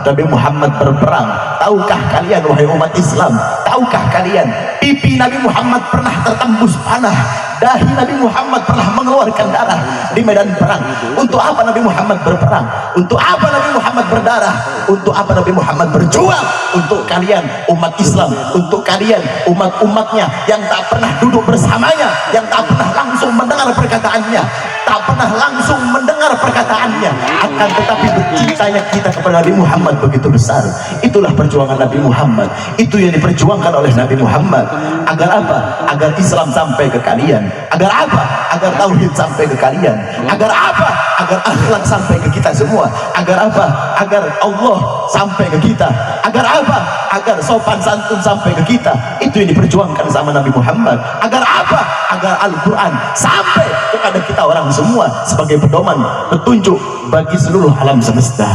Nabi Muhammad berperang. Tahukah kalian wahai umat Islam, tahukah kalian pipi Nabi Muhammad pernah tertembus panah, dahi Nabi Muhammad pernah mengeluarkan darah di medan perang? Untuk apa Nabi Muhammad berperang? Untuk apa Nabi Muhammad berdarah? Untuk apa Nabi Muhammad berjuang? Untuk kalian umat Islam, untuk kalian umat-umatnya yang tak pernah duduk bersamanya, yang tak pernah langsung mendengar perkataannya, tak pernah langsung mendengar perkataannya, akan tetapi cintanya kita kepada Nabi Muhammad begitu besar. Itulah perjuangan Nabi Muhammad, itu yang diperjuangkan oleh Nabi Muhammad. Agar apa? Agar Islam sampai ke kalian. Agar apa? Agar tauhid sampai ke kalian. Agar apa? Agar akhlak sampai ke kita semua. Agar apa? Agar Allah sampai ke kita. Agar apa? Agar sopan santun sampai ke kita. Itu yang diperjuangkan sama Nabi Muhammad. Agar apa? Agar Al-Quran sampai kepada kita orang semua sebagai pedoman, petunjuk bagi seluruh alam semesta.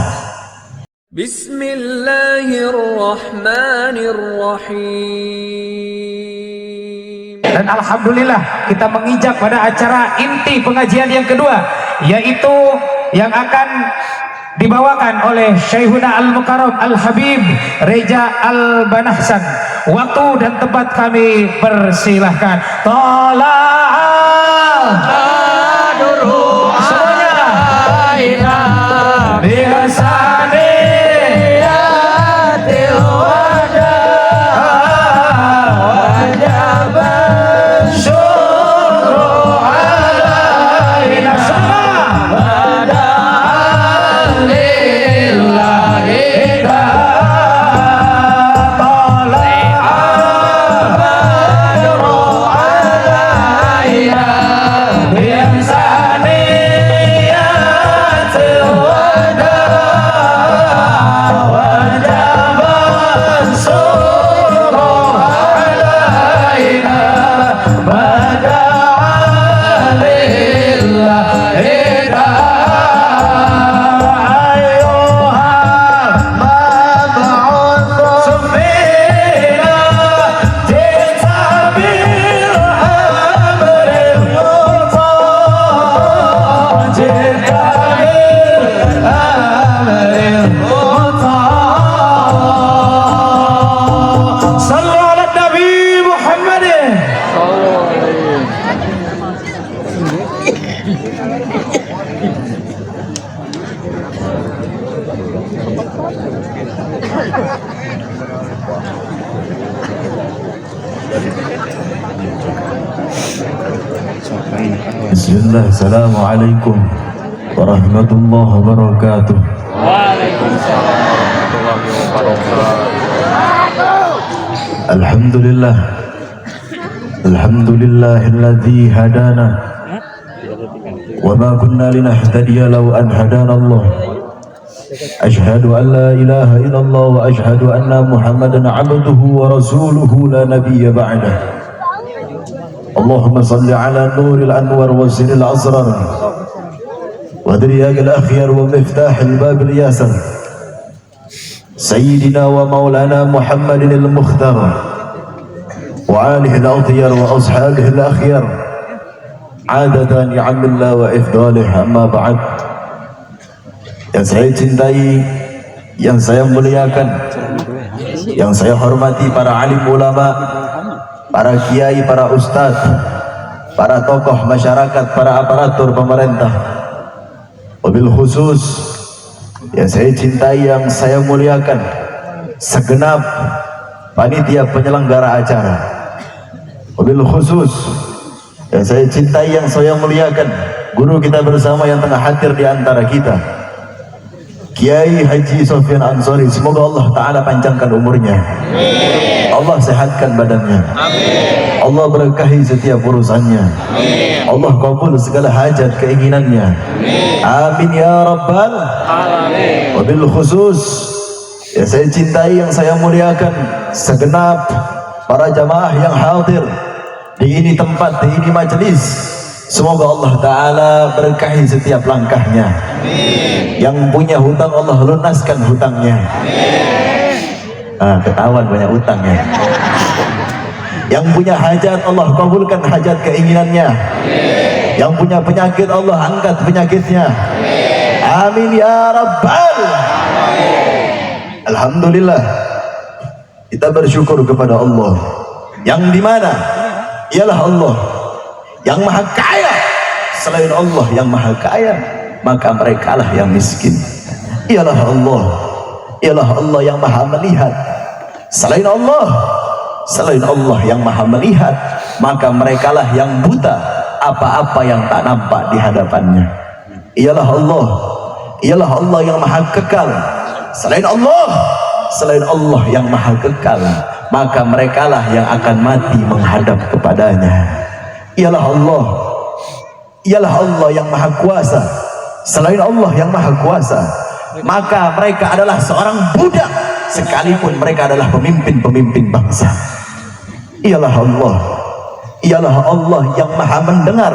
Bismillahirrahmanirrahim. Dan alhamdulillah kita menginjak pada acara inti pengajian yang kedua, yaitu yang akan dibawakan oleh Syekhuna Al-Mukarram Al-Habib Reja Al-Banahsan. Waktu dan tempat kami persilahkan. Bismillah, assalamualaikum warahmatullahi wabarakatuh. Waalaikumsalam warahmatullahi wabarakatuh. Alhamdulillah, alhamdulillahilladzi hadana wa ma kunna linahtadiya law an hadana Allah. Ashhadu an la ilaha illallah wa ashhadu anna Muhammadan abduhu wa rasuluhu la nabiyya ba'dah. Allahumma salli ala nuril anwar wa siril asrar wa diriyagil akhyar wa miftahil babil yasar Sayyidina wa maulana Muhammadin al-Mukhtar wa alihi al-athyar wa ashabihi al-akhyar adatan ni'amillah wa ifdalih. Amma ba'd. Yang saya cintai, yang saya muliakan, yang saya hormati para alim ulama, para kiai, para ustadz, para tokoh masyarakat, para aparatur pemerintah, wabil khusus yang saya cintai, yang saya muliakan, segenap panitia penyelenggara acara, wabil khusus yang saya cintai, yang saya muliakan, guru kita bersama yang tengah hadir di antara kita, Kiai Haji Sofyan Ansori. Semoga Allah Ta'ala panjangkan umurnya, Allah sehatkan badannya, Allah berkahi setiap urusannya, Allah kabul segala hajat keinginannya, amin ya rabbal alamin. Wabil khusus yang saya cintai, yang saya muliakan, segenap para jamaah yang hadir di ini tempat, di ini majelis. Semoga Allah Ta'ala berkahi setiap langkahnya. Yang punya hutang Allah lunaskan hutangnya. Ketahuan banyak hutangnya. Yang punya hajat Allah kabulkan hajat keinginannya. Yang punya penyakit Allah angkat penyakitnya. Amin ya rabbal. Alhamdulillah, kita bersyukur kepada Allah yang dimana ialah Allah yang maha kaya. Selain Allah yang maha kaya, maka mereka lah yang miskin. Ialah Allah yang maha melihat. Selain Allah yang maha melihat, maka mereka lah yang buta apa-apa yang tak nampak di hadapannya. Ialah Allah yang maha kekal. Selain Allah yang maha kekal, maka mereka lah yang akan mati menghadap kepadanya. Ialah Allah yang maha kuasa. Selain Allah yang maha kuasa, maka mereka adalah seorang budak sekalipun mereka adalah pemimpin-pemimpin bangsa. Ialah Allah yang maha mendengar.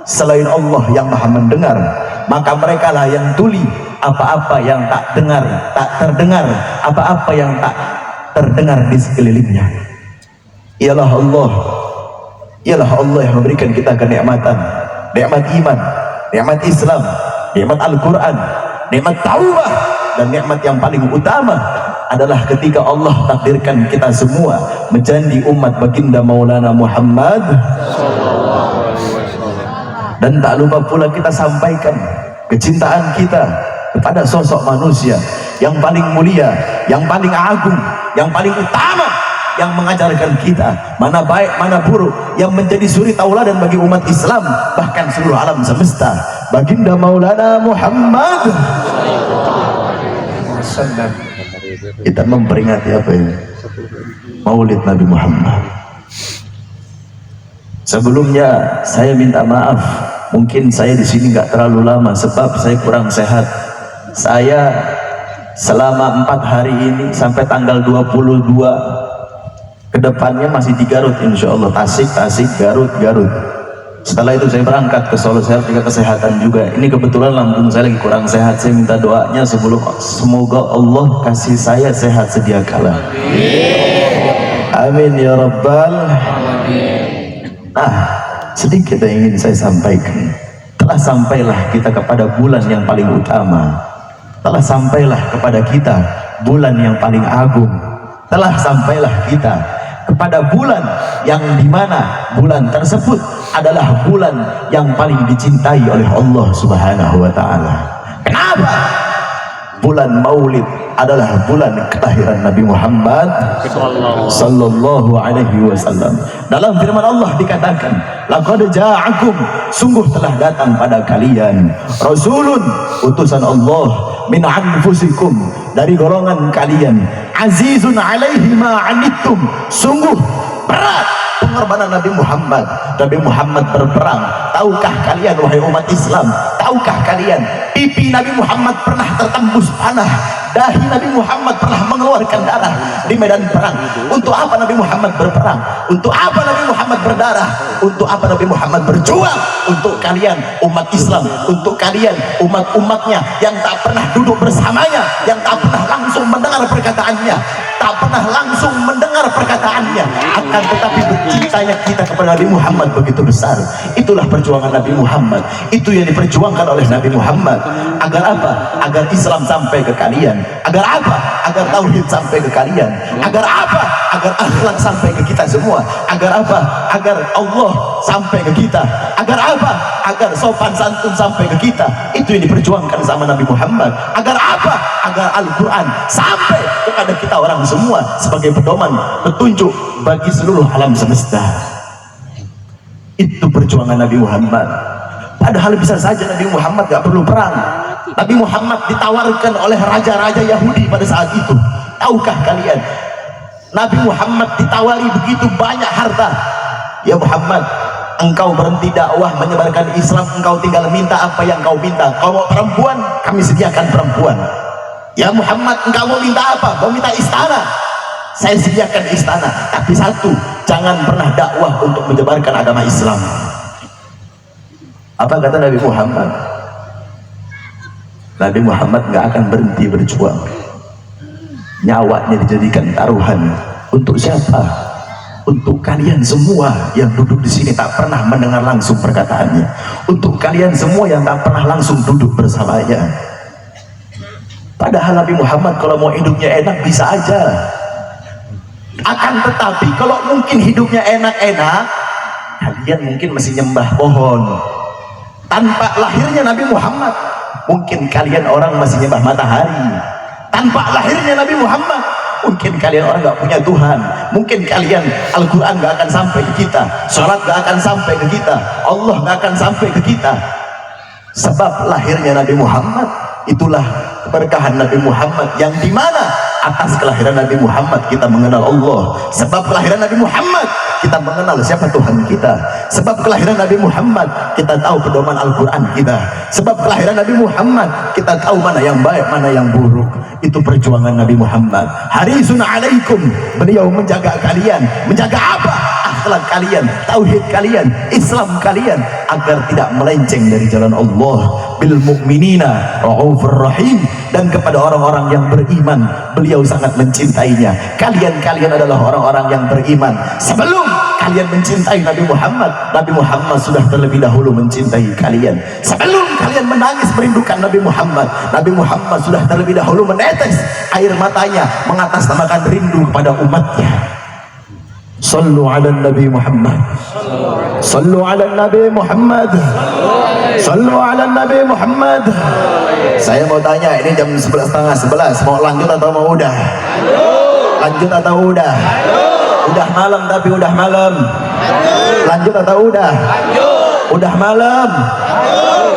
Selain Allah yang maha mendengar, maka mereka lah yang tuli apa-apa yang tak terdengar, apa-apa yang tak terdengar di sekelilingnya. Ialah Allah yang memberikan kita kenikmatan, nikmat iman, nikmat Islam, nikmat Al-Quran, nikmat taubah, dan nikmat yang paling utama adalah ketika Allah takdirkan kita semua menjadi umat baginda Maulana Muhammad. Dan tak lupa pula kita sampaikan kecintaan kita kepada sosok manusia yang paling mulia, yang paling agung, yang paling utama, yang mengajarkan kita mana baik mana buruk, yang menjadi suri tauladan bagi umat Islam bahkan seluruh alam semesta, baginda Maulana Muhammad. Kita memperingati apa ini? Maulid Nabi Muhammad. Sebelumnya saya minta maaf, mungkin saya di sini nggak terlalu lama sebab saya kurang sehat. Saya selama 4 hari ini sampai tanggal 22 kedepannya masih di Garut, insya Allah. Tasik, Garut. Setelah itu saya berangkat ke Solo, saya jaga kesehatan juga. Ini kebetulan lambung saya lagi kurang sehat. Saya minta doanya sebelum, semoga Allah kasih saya sehat sedia kala. Amin ya Rabbal. Sedikit yang ingin saya sampaikan. Telah sampailah kita kepada bulan yang paling utama. Telah sampailah kepada kita bulan yang paling agung. Telah sampailah kita kepada bulan yang dimana bulan tersebut adalah bulan yang paling dicintai oleh Allah Subhanahu wa ta'ala. Kenapa? Bulan Maulid adalah bulan kelahiran Nabi Muhammad sallallahu alaihi wasallam. Dalam firman Allah dikatakan, laqad ja'akum, sungguh telah datang pada kalian rasulun, utusan Allah, min anfusikum, dari golongan kalian, azizun alaihi ma anittum, sungguh berat pengorbanan Nabi Muhammad. Nabi Muhammad berperang. Tahukah kalian wahai umat Islam, tahukah kalian pipi Nabi Muhammad pernah tertembus panah, dahi Nabi Muhammad pernah mengeluarkan darah di medan perang? Untuk apa Nabi Muhammad berperang? Untuk apa Nabi Muhammad berdarah? Untuk apa Nabi Muhammad berjuang? Untuk kalian umat Islam, untuk kalian umat-umatnya yang tak pernah duduk bersamanya, yang tak pernah langsung mendengar perkataannya, tak pernah langsung mendengar perkataannya, akan tetapi cintanya kita kepada Nabi Muhammad begitu besar. Itulah perjuangan Nabi Muhammad. Itu yang diperjuangkan oleh Nabi Muhammad. Agar apa? Agar Islam sampai ke kalian. Agar apa? Agar tauhid sampai ke kalian. Agar apa? Agar akhlak sampai ke kita semua. Agar apa? Agar Allah sampai ke kita. Agar apa? Agar sopan santun sampai ke kita. Itu yang diperjuangkan sama Nabi Muhammad. Agar apa? Agar Al-Quran sampai kepada kita orang semua sebagai pedoman, petunjuk bagi seluruh alam semesta. Itu perjuangan Nabi Muhammad. Padahal bisa saja Nabi Muhammad gak perlu perang. Nabi Muhammad ditawarkan oleh raja-raja Yahudi pada saat itu. Tahukah kalian, Nabi Muhammad ditawari begitu banyak harta. Ya Muhammad, engkau berhenti dakwah menyebarkan Islam, engkau tinggal minta apa yang kau minta. Kau mau perempuan, kami sediakan perempuan. Ya Muhammad, engkau mau minta apa? Mau minta istana, saya sediakan istana. Tapi satu, jangan pernah dakwah untuk menyebarkan agama Islam. Apa kata Nabi Muhammad? Nabi Muhammad gak akan berhenti berjuang. Nyawanya dijadikan taruhan. Untuk siapa? Untuk kalian semua yang duduk di sini tak pernah mendengar langsung perkataannya. Untuk kalian semua yang tak pernah langsung duduk bersamanya. Padahal Nabi Muhammad kalau mau hidupnya enak bisa aja. Akan tetapi kalau mungkin hidupnya enak-enak, kalian mungkin masih nyembah pohon. Tanpa lahirnya Nabi Muhammad, mungkin kalian orang masih nyembah matahari. Tanpa lahirnya Nabi Muhammad, mungkin kalian orang gak punya Tuhan. Mungkin kalian Al-Quran gak akan sampai ke kita, sholat gak akan sampai ke kita, Allah gak akan sampai ke kita. Sebab lahirnya Nabi Muhammad, itulah keberkahan Nabi Muhammad, yang dimana atas kelahiran Nabi Muhammad kita mengenal Allah. Sebab kelahiran Nabi Muhammad kita mengenal siapa Tuhan kita. Sebab kelahiran Nabi Muhammad kita tahu pedoman Al-Quran kita. Sebab kelahiran Nabi Muhammad kita tahu mana yang baik, mana yang buruk. Itu perjuangan Nabi Muhammad. Harisun alaikum, beliau menjaga kalian. Menjaga apa? Akhlak kalian, tauhid kalian, Islam kalian, agar tidak melenceng dari jalan Allah. Bil mu'minina raufur rahim, dan kepada orang-orang yang beriman beliau sangat mencintainya. Kalian adalah orang-orang yang beriman. Sebelum kalian mencintai Nabi Muhammad sudah terlebih dahulu mencintai kalian. Sebelum kalian menangis merindukan Nabi Muhammad sudah terlebih dahulu menetes air matanya mengatasnamakan rindu kepada umatnya. Sallu ala Nabi Muhammad, sallu ala Nabi Muhammad, sallu ala Nabi Muhammad. Saya mau tanya, ini jam 11:30, mau lanjut atau mau udah? Lanjut atau udah? Udah malam, tapi udah malam. Lanjut atau udah? Udah malam.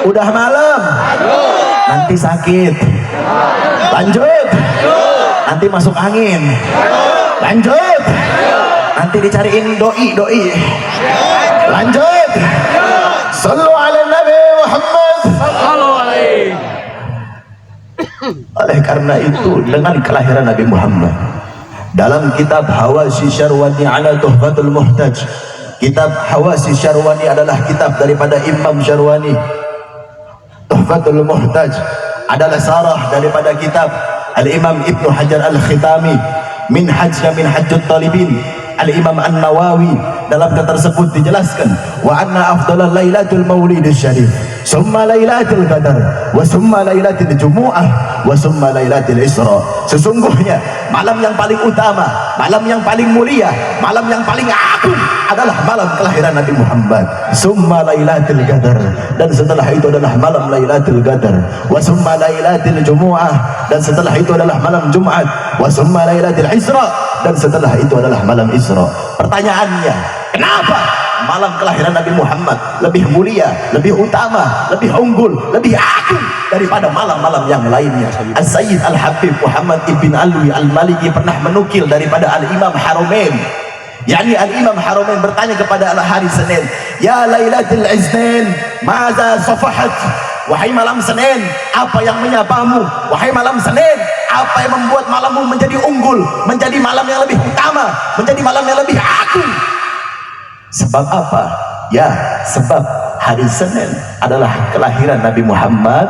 Udah malam. Nanti sakit. Lanjut. Nanti masuk angin. Lanjut. Nanti dicariin doi. Lanjut. Sallu ala Nabi Muhammad. Oleh karena itu, dengan kelahiran Nabi Muhammad, dalam kitab Hawasi Syarwani ala Tuhfatul Muhtaj, kitab Hawasi Syarwani adalah kitab daripada Imam Syarwani. Tuhfatul Muhtaj adalah sarah daripada kitab Al-Imam Ibnu Hajar Al-Khitami, Minhajnya Minhajut Talibin. Al-Imam An-Nawawi dalam kata tersebut dijelaskan, wa anna afdalal lailatul maulidis syarif summa lailatul qadar wa summa lailatul jumu'ah wa summa lailatul isra. Sesungguhnya malam yang paling utama, malam yang paling mulia, malam yang paling agung adalah malam kelahiran Nabi Muhammad. Summa lailatul qadar, dan setelah itu adalah malam lailatul qadar. Wa summa lailatul jumu'ah, dan setelah itu adalah malam Jumat. Wa summa lailatul isra, dan setelah itu adalah malam Isra. Pertanyaannya, kenapa malam kelahiran Nabi Muhammad lebih mulia, lebih utama, lebih unggul, lebih agung daripada malam-malam yang lainnya? As-Sayyid Al-Habib Muhammad Ibn Alwi Al-Maliki pernah menukil daripada Al-Imam Harumain, yakni Al-Imam Harumain bertanya kepada hari Senin, ya Lailatul Isnin, maza safahat? Wahai malam Senin, apa yang menyapamu? Wahai malam Senin, apa yang membuat malammu menjadi unggul, menjadi malam yang lebih utama, menjadi malam yang lebih agung? Sebab apa? Ya, sebab hari Senin adalah kelahiran Nabi Muhammad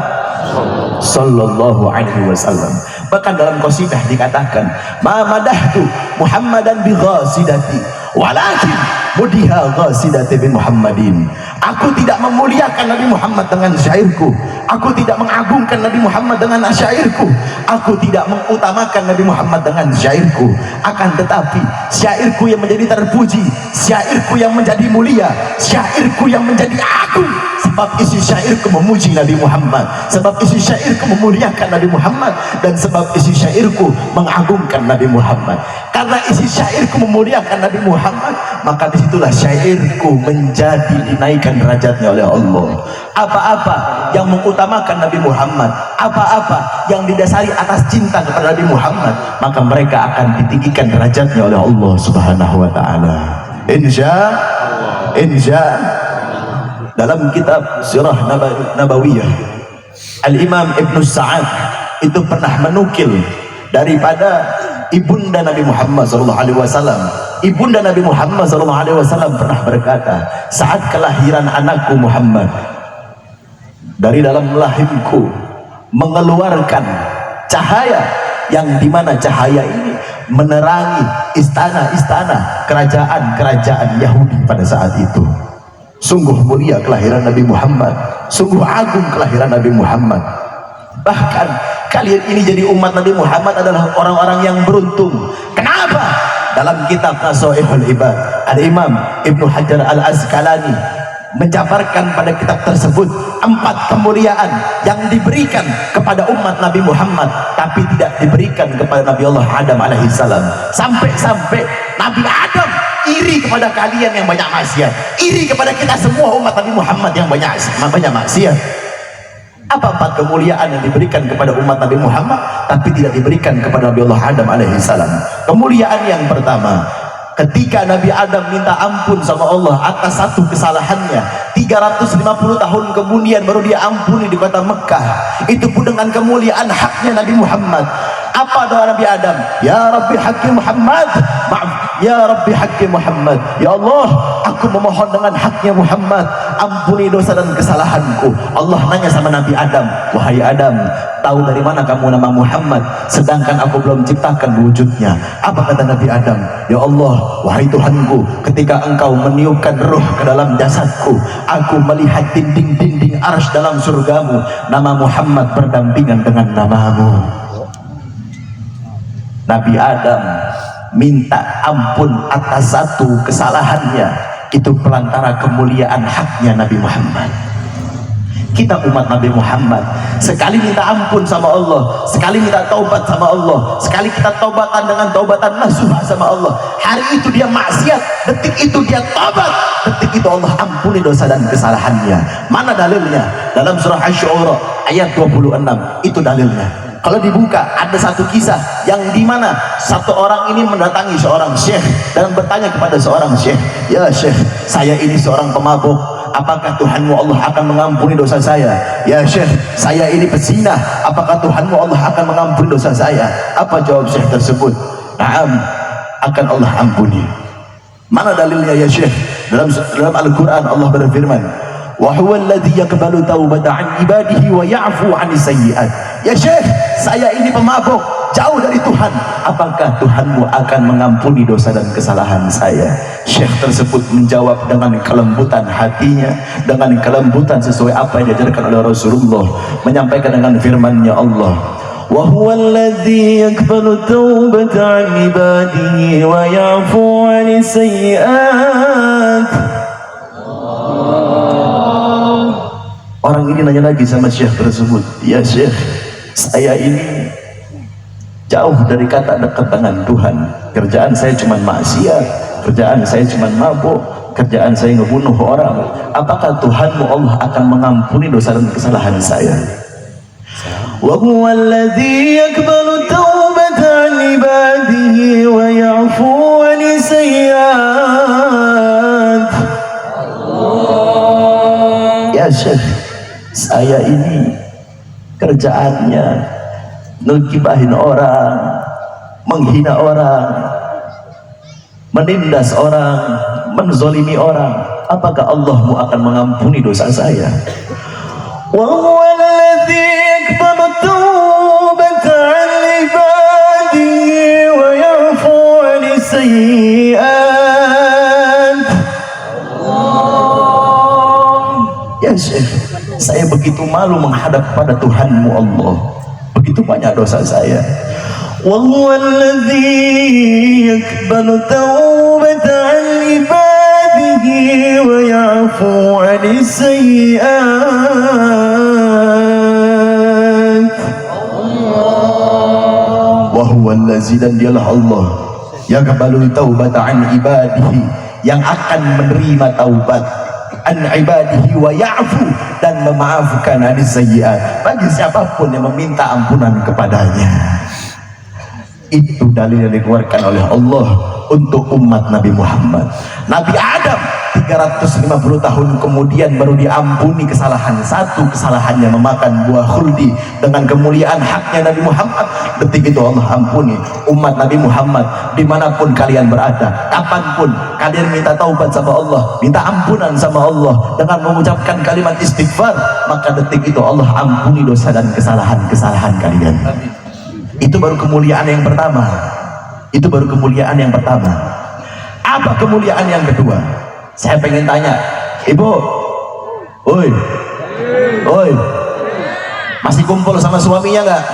sallallahu alaihi wasallam. Bahkan dalam qasidah dikatakan, ma madahtu Muhammadan bi ghasidati walakin mudiha ghasidati bin Muhammadin. Aku tidak memuliakan Nabi Muhammad dengan syairku, aku tidak mengagungkan Nabi Muhammad dengan syairku, aku tidak mengutamakan Nabi Muhammad dengan syairku. Akan tetapi syairku yang menjadi terpuji, syairku yang menjadi mulia, syairku yang menjadi agung, sebab isi syairku memuji Nabi Muhammad, sebab isi syairku memuliakan Nabi Muhammad, dan sebab isi syairku mengagungkan Nabi Muhammad. Karena isi syairku memuliakan Nabi Muhammad, maka disitulah syairku menjadi dinaikkan derajatnya oleh Allah. Apa-apa yang mengutamakan Nabi Muhammad, apa-apa yang didasari atas cinta kepada Nabi Muhammad, maka mereka akan ditinggikan derajatnya oleh Allah Subhanahu wa ta'ala. Insya dalam kitab Sirah Nabawiyah, Al-Imam Ibnu Sa'ad itu pernah menukil daripada ibunda Nabi Muhammad SAW. Ibunda Nabi Muhammad SAW pernah berkata, saat kelahiran anakku Muhammad, dari dalam rahimku mengeluarkan cahaya yang dimana cahaya ini menerangi istana-istana kerajaan-kerajaan Yahudi pada saat itu. Sungguh mulia kelahiran Nabi Muhammad, sungguh agung kelahiran Nabi Muhammad. Bahkan Kalian ini jadi umat Nabi Muhammad adalah orang-orang yang beruntung. Kenapa? Dalam kitab Nasoihul Ibad, Al-Imam Ibnu Hajar Al-Asqalani menjabarkan pada kitab tersebut 4 kemuliaan yang diberikan kepada umat Nabi Muhammad tapi tidak diberikan kepada Nabi Allah Adam alaihissalam. Sampai-sampai Nabi Adam iri kepada kalian yang banyak maksiat, iri kepada kita semua umat Nabi Muhammad yang banyak maksiat. Apa 4 kemuliaan yang diberikan kepada umat Nabi Muhammad tapi tidak diberikan kepada Nabi Allah Adam alaihissalam? Kemuliaan yang pertama, ketika Nabi Adam minta ampun sama Allah atas satu kesalahannya, 350 tahun kemudian baru dia ampuni di kota Mekah. Itu pun dengan kemuliaan haknya Nabi Muhammad. Apa doa Nabi Adam? Ya Rabbi haqqi Muhammad, maaf, ya Rabbi haqqi Muhammad, ya Allah, aku memohon dengan haknya Muhammad, ampuni dosa dan kesalahanku. Allah nanya sama Nabi Adam, wahai Adam, tahu dari mana kamu nama Muhammad sedangkan aku belum ciptakan wujudnya? Apa kata Nabi Adam? Ya Allah, wahai Tuhanku, ketika engkau meniupkan ruh ke dalam jasadku, aku melihat dinding-dinding arsy dalam surgamu, nama Muhammad berdampingan dengan namamu. Nabi Adam minta ampun atas satu kesalahannya, itu pelantara kemuliaan haknya Nabi Muhammad. Kita umat Nabi Muhammad sekali minta ampun sama Allah, sekali minta taubat sama Allah, sekali kita taubatan dengan taubatan nasuh sama Allah, hari itu dia maksiat, detik itu dia taubat, detik itu Allah ampuni dosa dan kesalahannya. Mana dalilnya? Dalam surah Asy-Syu'ara ayat 26 itu dalilnya. Kalau dibuka ada satu kisah yang dimana satu orang ini mendatangi seorang syekh dan bertanya kepada seorang syekh, ya syekh, saya ini seorang pemabuk, apakah Tuhanmu Allah akan mengampuni dosa saya? Ya syekh, saya ini pezina, apakah Tuhanmu Allah akan mengampuni dosa saya? Apa jawab syekh tersebut? Naam, akan Allah ampuni. Mana dalilnya ya syekh? Dalam Al-Quran Allah berfirman, wa huwa alladhi yaqbalu taubata an ibadihi wa ya'fu 'anis sayyi'at. Ya syekh, saya ini pemabuk, jauh dari Tuhan, apakah Tuhanmu akan mengampuni dosa dan kesalahan saya? Syekh tersebut menjawab dengan kelembutan hatinya, dengan kelembutan sesuai apa yang diajarkan oleh Rasulullah, menyampaikan dengan firman-Nya Allah, wa huwa alladhi yaqbalu taubata an ibadihi wa ya'fu 'anis sayyi'at. Orang ini nanya lagi sama syekh tersebut, ya syekh, saya ini jauh dari kata dekat dengan Tuhan, kerjaan saya cuma maksiat, kerjaan saya cuma mabuk, kerjaan saya ngebunuh orang, apakah Tuhanmu Allah akan mengampuni dosa dan kesalahan saya? Wa huwa alladhi yaqbalu taubata an ibadihi wa ya'fu 'anis sayyi'at. Ya syekh, saya ini kerjaannya ngegibahin orang, menghina orang, menindas orang, menzolimi orang, apakah Allahmu akan mengampuni dosa saya? Wa huwa alladhi yaqbalu taubata an ibadihi wa ya'fu 'anis sayyi'at. Ya syekh, saya begitu malu menghadap pada Tuhanmu Allah, begitu banyak dosa saya. Wa huwa alladhi yaqbalu taubata an ibadihi wa ya'fu 'anis sayyi'at. Wa huwa allazi, dan dialah Allah, yaqbalu taubata an ibadihi, yang akan menerima taubat, an ibadihi wa ya'fu, dan memaafkan anis sayyi'at, bagi siapapun yang meminta ampunan kepadanya. Itu dalil yang dikeluarkan oleh Allah untuk umat Nabi Muhammad. Nabi Adam 350 tahun kemudian baru diampuni kesalahan, satu kesalahannya memakan buah khuldi, dengan kemuliaan haknya Nabi Muhammad, detik itu Allah ampuni. Umat Nabi Muhammad dimanapun kalian berada, kapanpun kalian minta taubat sama Allah, minta ampunan sama Allah dengan mengucapkan kalimat istighfar, maka detik itu Allah ampuni dosa dan kesalahan-kesalahan kalian. Itu baru kemuliaan yang pertama. Itu baru kemuliaan yang pertama. Apa kemuliaan yang kedua? Saya pengen tanya, ibu, oi, masih kumpul sama suaminya nggak?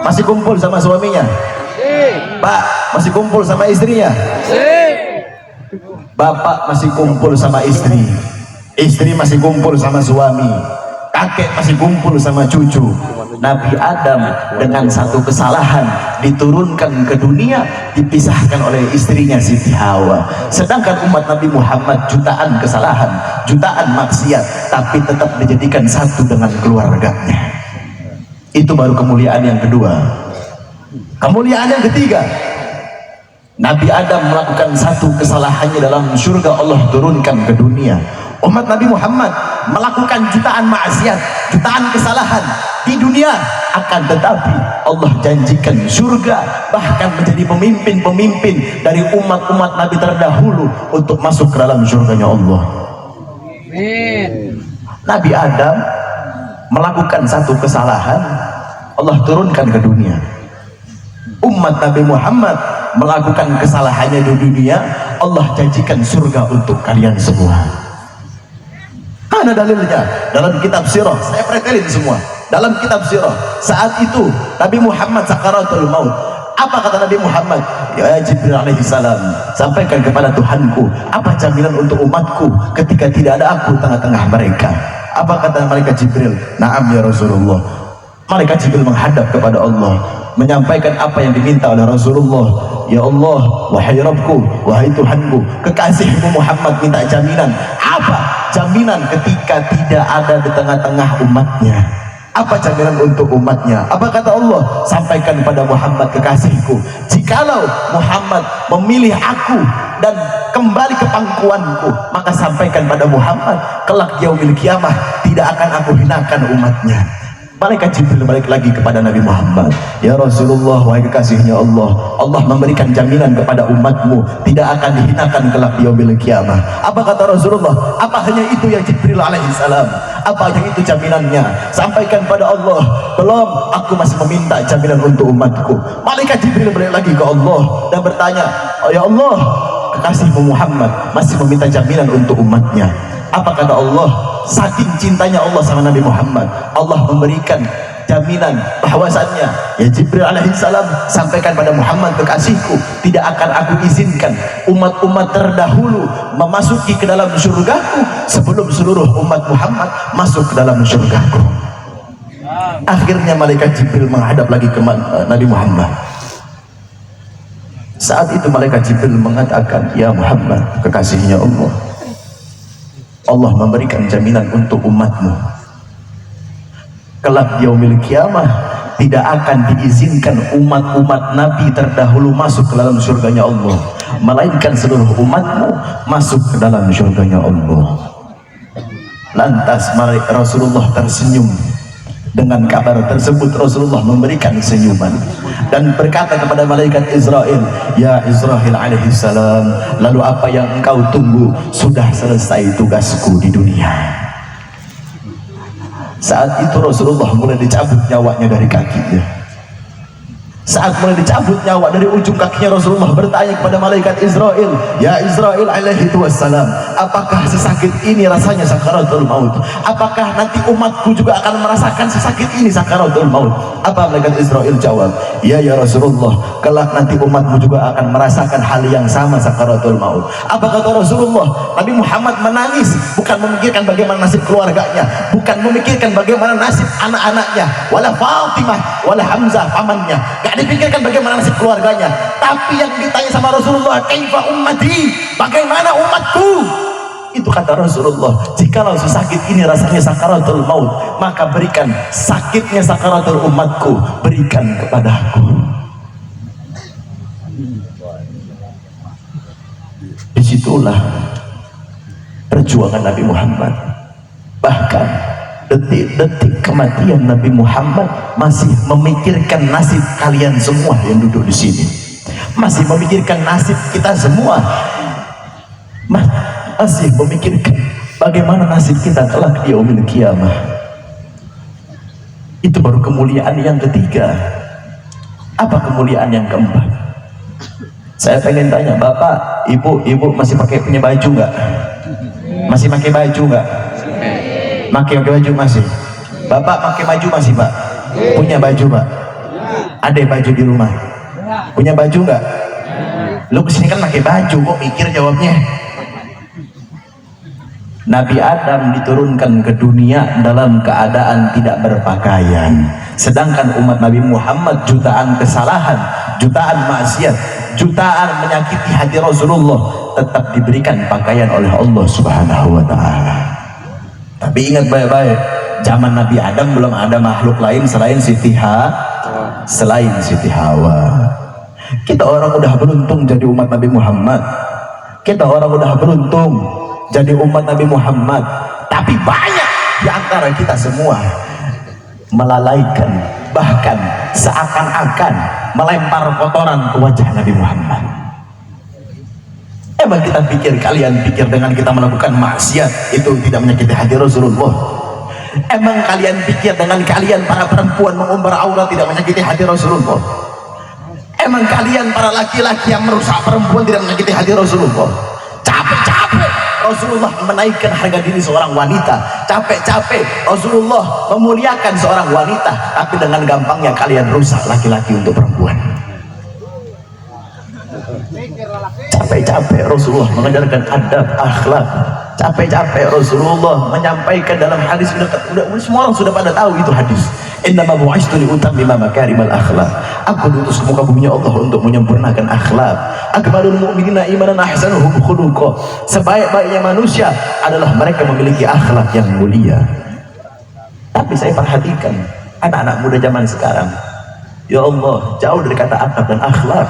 Masih kumpul sama suaminya? Pak, masih kumpul sama istrinya? Bapak masih kumpul sama istri, istri masih kumpul sama suami, kakek masih kumpul sama cucu. Nabi Adam dengan satu kesalahan diturunkan ke dunia, dipisahkan oleh istrinya Siti Hawa. Sedangkan umat Nabi Muhammad jutaan kesalahan, jutaan maksiat, tapi tetap dijadikan satu dengan keluarganya. Itu baru kemuliaan yang kedua. Kemuliaan yang ketiga, Nabi Adam melakukan satu kesalahannya dalam surga, Allah turunkan ke dunia. Umat Nabi Muhammad melakukan jutaan maksiat, jutaan kesalahan di dunia, akan tetapi Allah janjikan surga, bahkan menjadi pemimpin-pemimpin dari umat-umat Nabi terdahulu untuk masuk ke dalam surganya Allah. Nabi Adam melakukan satu kesalahan, Allah turunkan ke dunia. Umat Nabi Muhammad melakukan kesalahannya di dunia, Allah janjikan surga untuk kalian semua. Ada dalilnya dalam kitab sirah, saya pretelin semua. Dalam kitab sirah, saat itu Nabi Muhammad sakaratul maut. Apa kata Nabi Muhammad? Ya Jibril alaihi salam, sampaikan kepada Tuhanku, apa jaminan untuk umatku ketika tidak ada aku tengah-tengah mereka? Apa kata malaikat Jibril? Naam ya Rasulullah. Malaikat Jibril menghadap kepada Allah, menyampaikan apa yang diminta oleh Rasulullah. Ya Allah, wahai Rabbku, wahai Tuhanku, kekasihmu Muhammad minta jaminan. Apa jaminan ketika tidak ada di tengah-tengah umatnya? Apa jaminan untuk umatnya? Apa kata Allah? Sampaikan pada Muhammad, kekasihku, jikalau Muhammad memilih aku dan kembali ke pangkuanku, maka sampaikan pada Muhammad, kelak yaumil kiamah tidak akan aku hinakan umatnya. Malaikat Jibril balik lagi kepada Nabi Muhammad. Ya Rasulullah, wahai kekasihnya Allah, Allah memberikan jaminan kepada umatmu tidak akan dihinakan kelak di yaumil kiamah. Apa kata Rasulullah? Apa hanya itu ya Jibril alaihi salam? Apa yang itu jaminannya? Sampaikan pada Allah. Belum, aku masih meminta jaminan untuk umatku. Malaikat Jibril balik lagi ke Allah dan bertanya, oh ya Allah, kekasihmu Muhammad masih meminta jaminan untuk umatnya. Apa kata Allah? Saking cintanya Allah sama Nabi Muhammad, Allah memberikan jaminan bahwasannya, ya Jibril alaihissalam, sampaikan pada Muhammad, kekasihku, tidak akan aku izinkan umat-umat terdahulu memasuki ke dalam surgaku sebelum seluruh umat Muhammad masuk ke dalam surgaku. Akhirnya malaikat Jibril menghadap lagi ke Nabi Muhammad. Saat itu malaikat Jibril mengatakan, ya Muhammad, kekasihnya Allah, Allah memberikan jaminan untuk umatmu. Kelak di yaumil kiamah tidak akan diizinkan umat-umat Nabi terdahulu masuk ke dalam surganya Allah, melainkan seluruh umatmu masuk ke dalam surganya Allah. Lantas Rasulullah tersenyum. Dengan kabar tersebut Rasulullah memberikan senyuman dan berkata kepada malaikat Israel, ya Israel alaihissalam, lalu apa yang engkau tunggu? Sudah selesai tugasku di dunia. Saat itu Rasulullah mulai dicabut nyawanya dari kakinya. Saat mulai dicabut nyawa dari ujung kakinya, Rasulullah bertanya kepada malaikat Israel, ya Israel alaihi wassalam, apakah sesakit ini rasanya sakaratul maut? Apakah nanti umatku juga akan merasakan sesakit ini sakaratul maut? Apa malaikat Israel jawab? Ya Rasulullah, kelak nanti umatmu juga akan merasakan hal yang sama sakaratul maut. Apa kata Rasulullah? Nabi Muhammad menangis, bukan memikirkan bagaimana nasib keluarganya, bukan memikirkan bagaimana nasib anak-anaknya, wala Fatimah, wala Hamzah pamannya, gak dipikirkan bagaimana nasib keluarganya, tapi yang ditanya sama Rasulullah, kaifa ummati, bagaimana umatku? Itu kata Rasulullah, jikalau sesakit ini rasanya sakaratul maut, maka berikan sakitnya sakaratul umatku, berikan kepadaku. Disitulah perjuangan Nabi Muhammad. Bahkan detik-detik kematian Nabi Muhammad masih memikirkan nasib kalian semua yang duduk di sini, masih memikirkan nasib kita semua, masih memikirkan bagaimana nasib kita kelak di yaumil kiamah. Itu baru kemuliaan yang ketiga. Apa kemuliaan yang keempat? Saya pengen tanya, bapak, ibu masih punya baju nggak? Masih pakai baju nggak? Pakai baju masih. Bapak pakai baju masih, Pak? Punya baju, Pak? Ada baju di rumah? Punya baju nggak? Lu kesini kan pakai baju, kok mikir jawabnya? Nabi Adam diturunkan ke dunia dalam keadaan tidak berpakaian, sedangkan umat Nabi Muhammad jutaan kesalahan, jutaan maksiat, jutaan menyakiti hati Rasulullah, tetap diberikan pakaian oleh Allah Subhanahu wa ta'ala. Tapi ingat baik-baik, zaman Nabi Adam belum ada makhluk lain selain Siti Hawa. Kita orang udah beruntung jadi umat Nabi Muhammad. Kita orang udah beruntung jadi umat Nabi Muhammad. Tapi banyak di antara kita semua melalaikan, bahkan seakan-akan melempar kotoran ke wajah Nabi Muhammad. Emang kita pikir, kalian pikir dengan kita melakukan maksiat itu tidak menyakiti hati Rasulullah? Emang kalian pikir dengan kalian para perempuan mengumbar aurat tidak menyakiti hati Rasulullah? Emang kalian para laki-laki yang merusak perempuan tidak menyakiti hati Rasulullah? Capek-capek Rasulullah menaikkan harga diri seorang wanita, capek-capek Rasulullah memuliakan seorang wanita, tapi dengan gampangnya kalian rusak laki-laki untuk perempuan. Capek-capek Rasulullah mengajarkan adab, akhlak. Capek-capek Rasulullah menyampaikan dalam hadis, udah semua orang sudah pada tahu itu hadis. Innama bu'istu liutammima makarimal akhlak. Aku diutus ke muka bumi Allah untuk menyempurnakan akhlak. Akmalul mu'minina imanan ahsanuhum khuluqa. Sebaik-baiknya manusia adalah mereka memiliki akhlak yang mulia. Tapi saya perhatikan anak-anak muda zaman sekarang, ya Allah, jauh dari kata adab dan akhlak.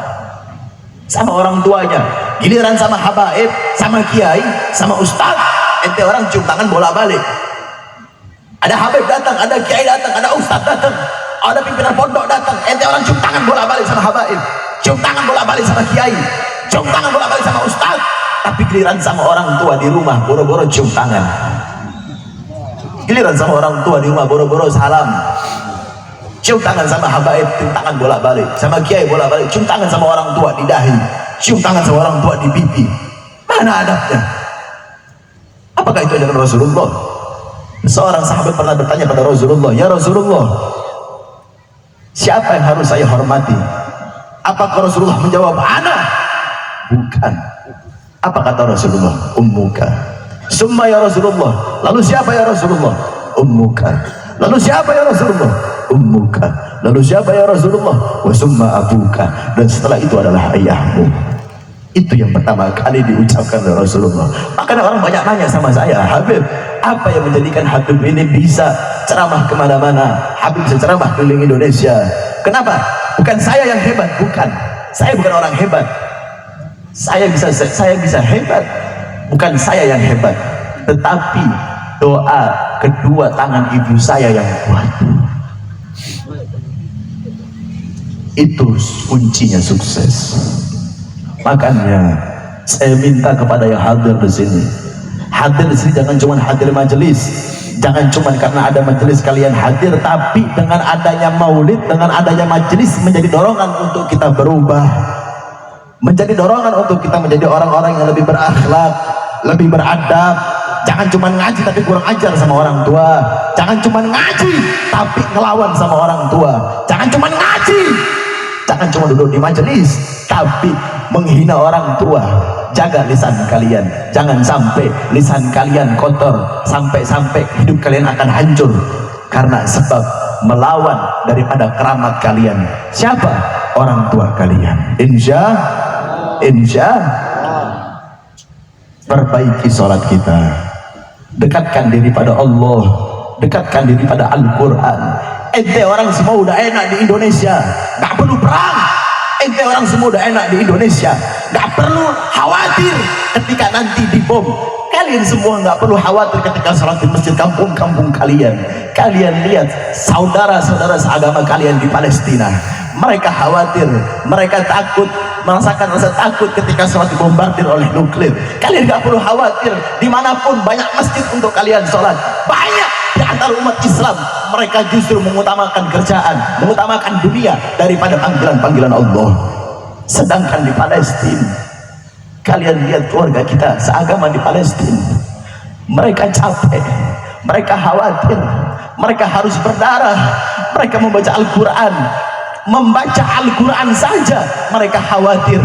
Sama orang tuanya, giliran sama habaib, sama kiai, sama ustaz, ente orang cium tangan bolak-balik. Ada habib datang, ada kiai datang, ada ustaz datang, ada pimpinan pondok datang, ente orang cium tangan bolak-balik sama habaib, cium tangan bolak-balik sama kiai, cium tangan bolak-balik sama ustaz. Tapi giliran sama orang tua di rumah boro-boro cium tangan. Giliran sama orang tua di rumah boro-boro salam. Cium tangan sama habaib, cium tangan bolak-balik, sama kiai bolak-balik, cium tangan sama orang tua di dahi, cium tangan sama orang tua di pipi. Mana adabnya? Apakah itu ajaran Rasulullah? Seorang sahabat pernah bertanya pada Rasulullah, ya Rasulullah, siapa yang harus saya hormati? Apakah Rasulullah menjawab, ana? Bukan. Apa kata Rasulullah? Ummuka. Summa ya Rasulullah, lalu siapa ya Rasulullah? Ummuka. Lalu siapa ya Rasulullah? Ummuka. Lalu siapa ya Rasulullah? Wa summa abuka. Dan setelah itu adalah ayahmu. Itu yang pertama kali diucapkan oleh Rasulullah. Makanya orang banyak nanya sama saya, Habib, apa yang menjadikan Habib ini bisa ceramah kemana-mana? Habib bisa ceramah keliling Indonesia. Kenapa? Bukan saya yang hebat, bukan. Saya bukan orang hebat. Saya bisa hebat. Bukan saya yang hebat, tetapi doa kedua tangan ibu saya yang kuat. Itu kuncinya sukses. Makanya saya minta kepada yang hadir di sini, jangan cuma hadir majelis, jangan cuma karena ada majelis kalian hadir, tapi dengan adanya maulid, dengan adanya majelis menjadi dorongan untuk kita berubah, menjadi dorongan untuk kita menjadi orang-orang yang lebih berakhlak, lebih beradab. Jangan cuma ngaji tapi kurang ajar sama orang tua, jangan cuma ngaji tapi ngelawan sama orang tua, jangan cuma ngaji, jangan cuma duduk di majelis tapi menghina orang tua. Jaga lisan kalian, jangan sampai lisan kalian kotor, sampai-sampai hidup kalian akan hancur karena sebab melawan daripada keramat kalian. Siapa? Orang tua kalian. Insya perbaiki sholat kita, dekatkan diri pada Allah, dekatkan diri pada Al-Quran. Ente orang semua udah enak di Indonesia, gak perlu perang. Ente orang semua udah enak di Indonesia, gak perlu khawatir ketika nanti dibom. Kalian semua gak perlu khawatir ketika sholat di masjid kampung-kampung kalian. Kalian lihat saudara-saudara seagama kalian di Palestina, mereka khawatir, mereka takut, merasakan rasa takut ketika sholat dibombardir oleh nuklir. Kalian gak perlu khawatir, dimanapun banyak masjid untuk kalian sholat. Banyak di antara umat Islam, mereka justru mengutamakan kerjaan, mengutamakan dunia daripada panggilan-panggilan Allah. Sedangkan di Palestina, kalian lihat keluarga kita seagama di Palestina, mereka capek, mereka khawatir, mereka harus berdarah, mereka membaca Al-Quran. membaca Al-Quran saja mereka khawatir.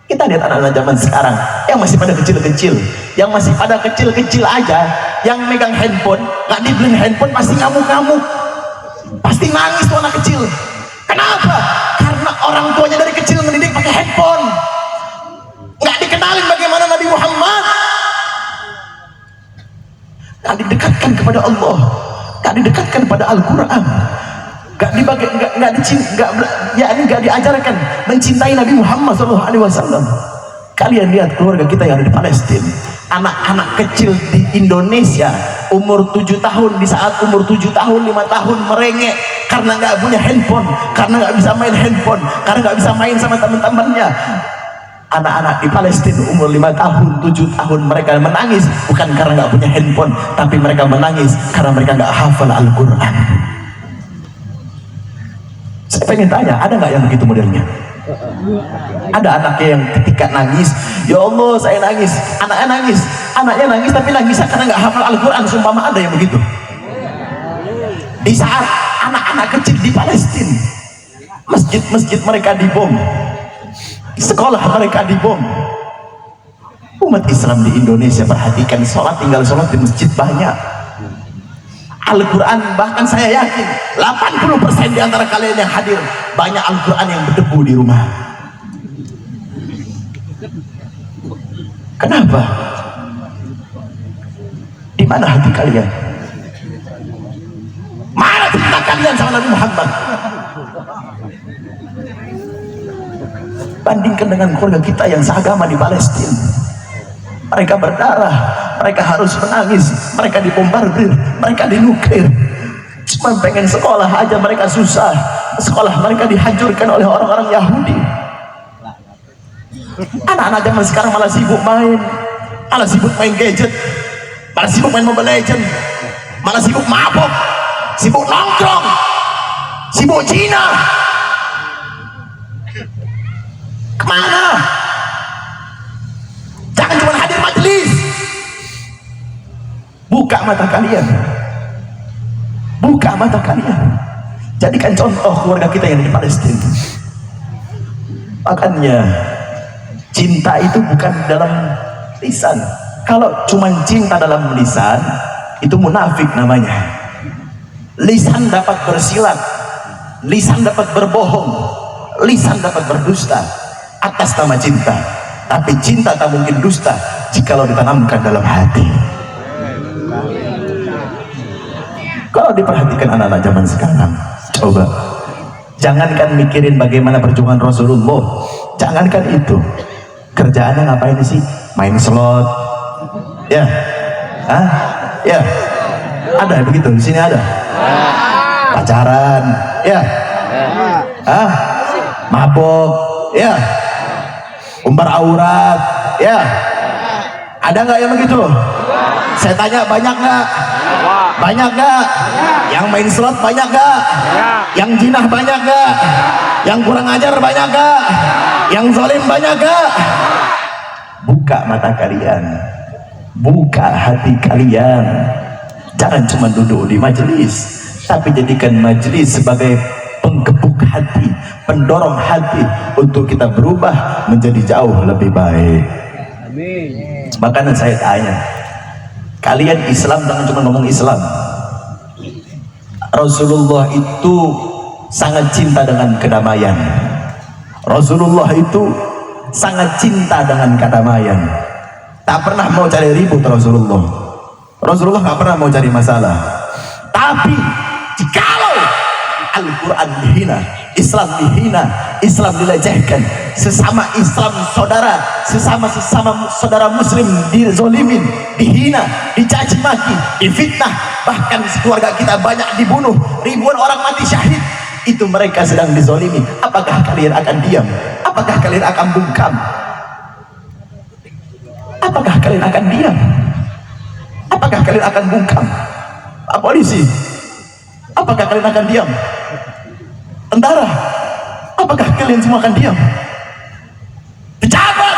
Kita lihat anak-anak zaman sekarang yang masih pada kecil-kecil, yang masih pada kecil-kecil aja, yang megang handphone, nggak dibeliin handphone pasti ngamuk-ngamuk, pasti nangis tuh anak kecil. Kenapa? Karena orang tuanya dari kecil mendidik pakai handphone, nggak dikenalin bagaimana Nabi Muhammad, nggak didekatkan kepada Allah, nggak didekatkan kepada Al-Quran, nggak diajarkan mencintai Nabi Muhammad SAW. Kalian lihat keluarga kita yang ada di Palestina, anak-anak kecil di Indonesia umur 7 tahun, di saat umur 7 tahun 5 tahun merengek karena nggak punya handphone, karena nggak bisa main handphone, karena nggak bisa main sama teman-temannya. Anak-anak di Palestina umur 5 tahun 7 tahun mereka menangis bukan karena nggak punya handphone, tapi mereka menangis karena mereka nggak hafal Al-Quran. Saya pengen tanya, ada nggak yang begitu modelnya? Ada anaknya yang ketika nangis, ya Allah saya nangis, anaknya nangis tapi nangisnya karena nggak hafal Al-Quran. Sumpama ada yang begitu. Di saat anak-anak kecil di Palestina, masjid-masjid mereka dibom, sekolah mereka dibom. Umat Islam di Indonesia, perhatikan, tinggal sholat di masjid banyak. Al-Quran, bahkan saya yakin 80% di antara kalian yang hadir banyak Al-Quran yang berdebu di rumah. Kenapa? Di mana hati kalian? Mana cinta kalian sama Nabi Muhammad? Bandingkan dengan keluarga kita yang seagama di Palestina. Mereka berdarah, mereka harus menangis, mereka dibombardir, mereka dinuklir. Cuma pengen sekolah aja mereka susah. Sekolah mereka dihancurkan oleh orang-orang Yahudi. Anak-anak zaman sekarang malah sibuk main gadget, malah sibuk main Mobile Legends, malah sibuk mabok, sibuk nongkrong, sibuk Cina. Kemana? Jangan cuma hadir majelis. Buka mata kalian, buka mata kalian. Jadikan contoh keluarga kita yang di Palestina. Makanya cinta itu bukan dalam lisan. Kalau cuma cinta dalam lisan, itu munafik namanya. Lisan dapat bersilat, lisan dapat berbohong, lisan dapat berdusta atas nama cinta. Tapi cinta tak mungkin dusta jikalau ditanamkan dalam hati. Kalau diperhatikan anak-anak zaman sekarang, coba jangankan mikirin bagaimana perjuangan Rasulullah, jangankan itu, kerjaannya ngapain sih? Main slot, ya, ya, ada begitu di sini ada, pacaran, ya, mabok, ya, umbar aurat, ya, ada nggak yang begitu? Saya tanya, banyak nggak? Banyak nggak? Yang main slot banyak nggak? Yang jinah banyak nggak? Yang kurang ajar banyak nggak? Yang zalim banyak nggak? Buka mata kalian, buka hati kalian. Jangan cuma duduk di majelis, tapi jadikan majelis sebagai penggebuk hati, pendorong hati untuk kita berubah menjadi jauh lebih baik. Amin. Makanya saya tanya, kalian Islam jangan cuma ngomong Islam. Rasulullah itu sangat cinta dengan kedamaian. Rasulullah itu sangat cinta dengan kedamaian. Tak pernah mau cari ribut Rasulullah. Rasulullah nggak pernah mau cari masalah. Tapi jikalau Al-Quran dihina, Islam dihina, Islam dilecehkan, sesama Islam saudara, sesama saudara muslim dizolimin, dihina, dicaci maki, difitnah, bahkan keluarga kita banyak dibunuh, ribuan orang mati syahid, itu mereka sedang dizolimi. Apakah kalian akan diam? Apakah kalian akan bungkam? Apakah kalian akan diam? Apakah kalian akan bungkam? Pak polisi, apakah kalian akan diam? Tentara, apakah kalian semua akan diam? Pejabat,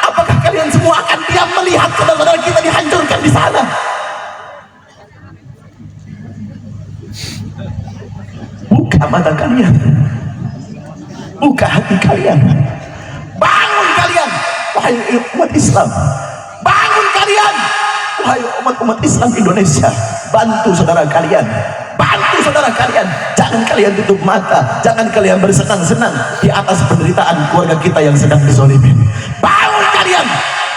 apakah kalian semua akan diam melihat saudara-saudara kita dihancurkan di sana? Buka mata kalian. Buka hati kalian, bangun kalian wahai umat Islam, bangun kalian wahai umat Islam Indonesia. Bantu saudara kalian, bantu saudara kalian. Jangan kalian tutup mata, jangan kalian bersenang-senang di atas penderitaan keluarga kita yang sedang dizolimin. Bangun kalian,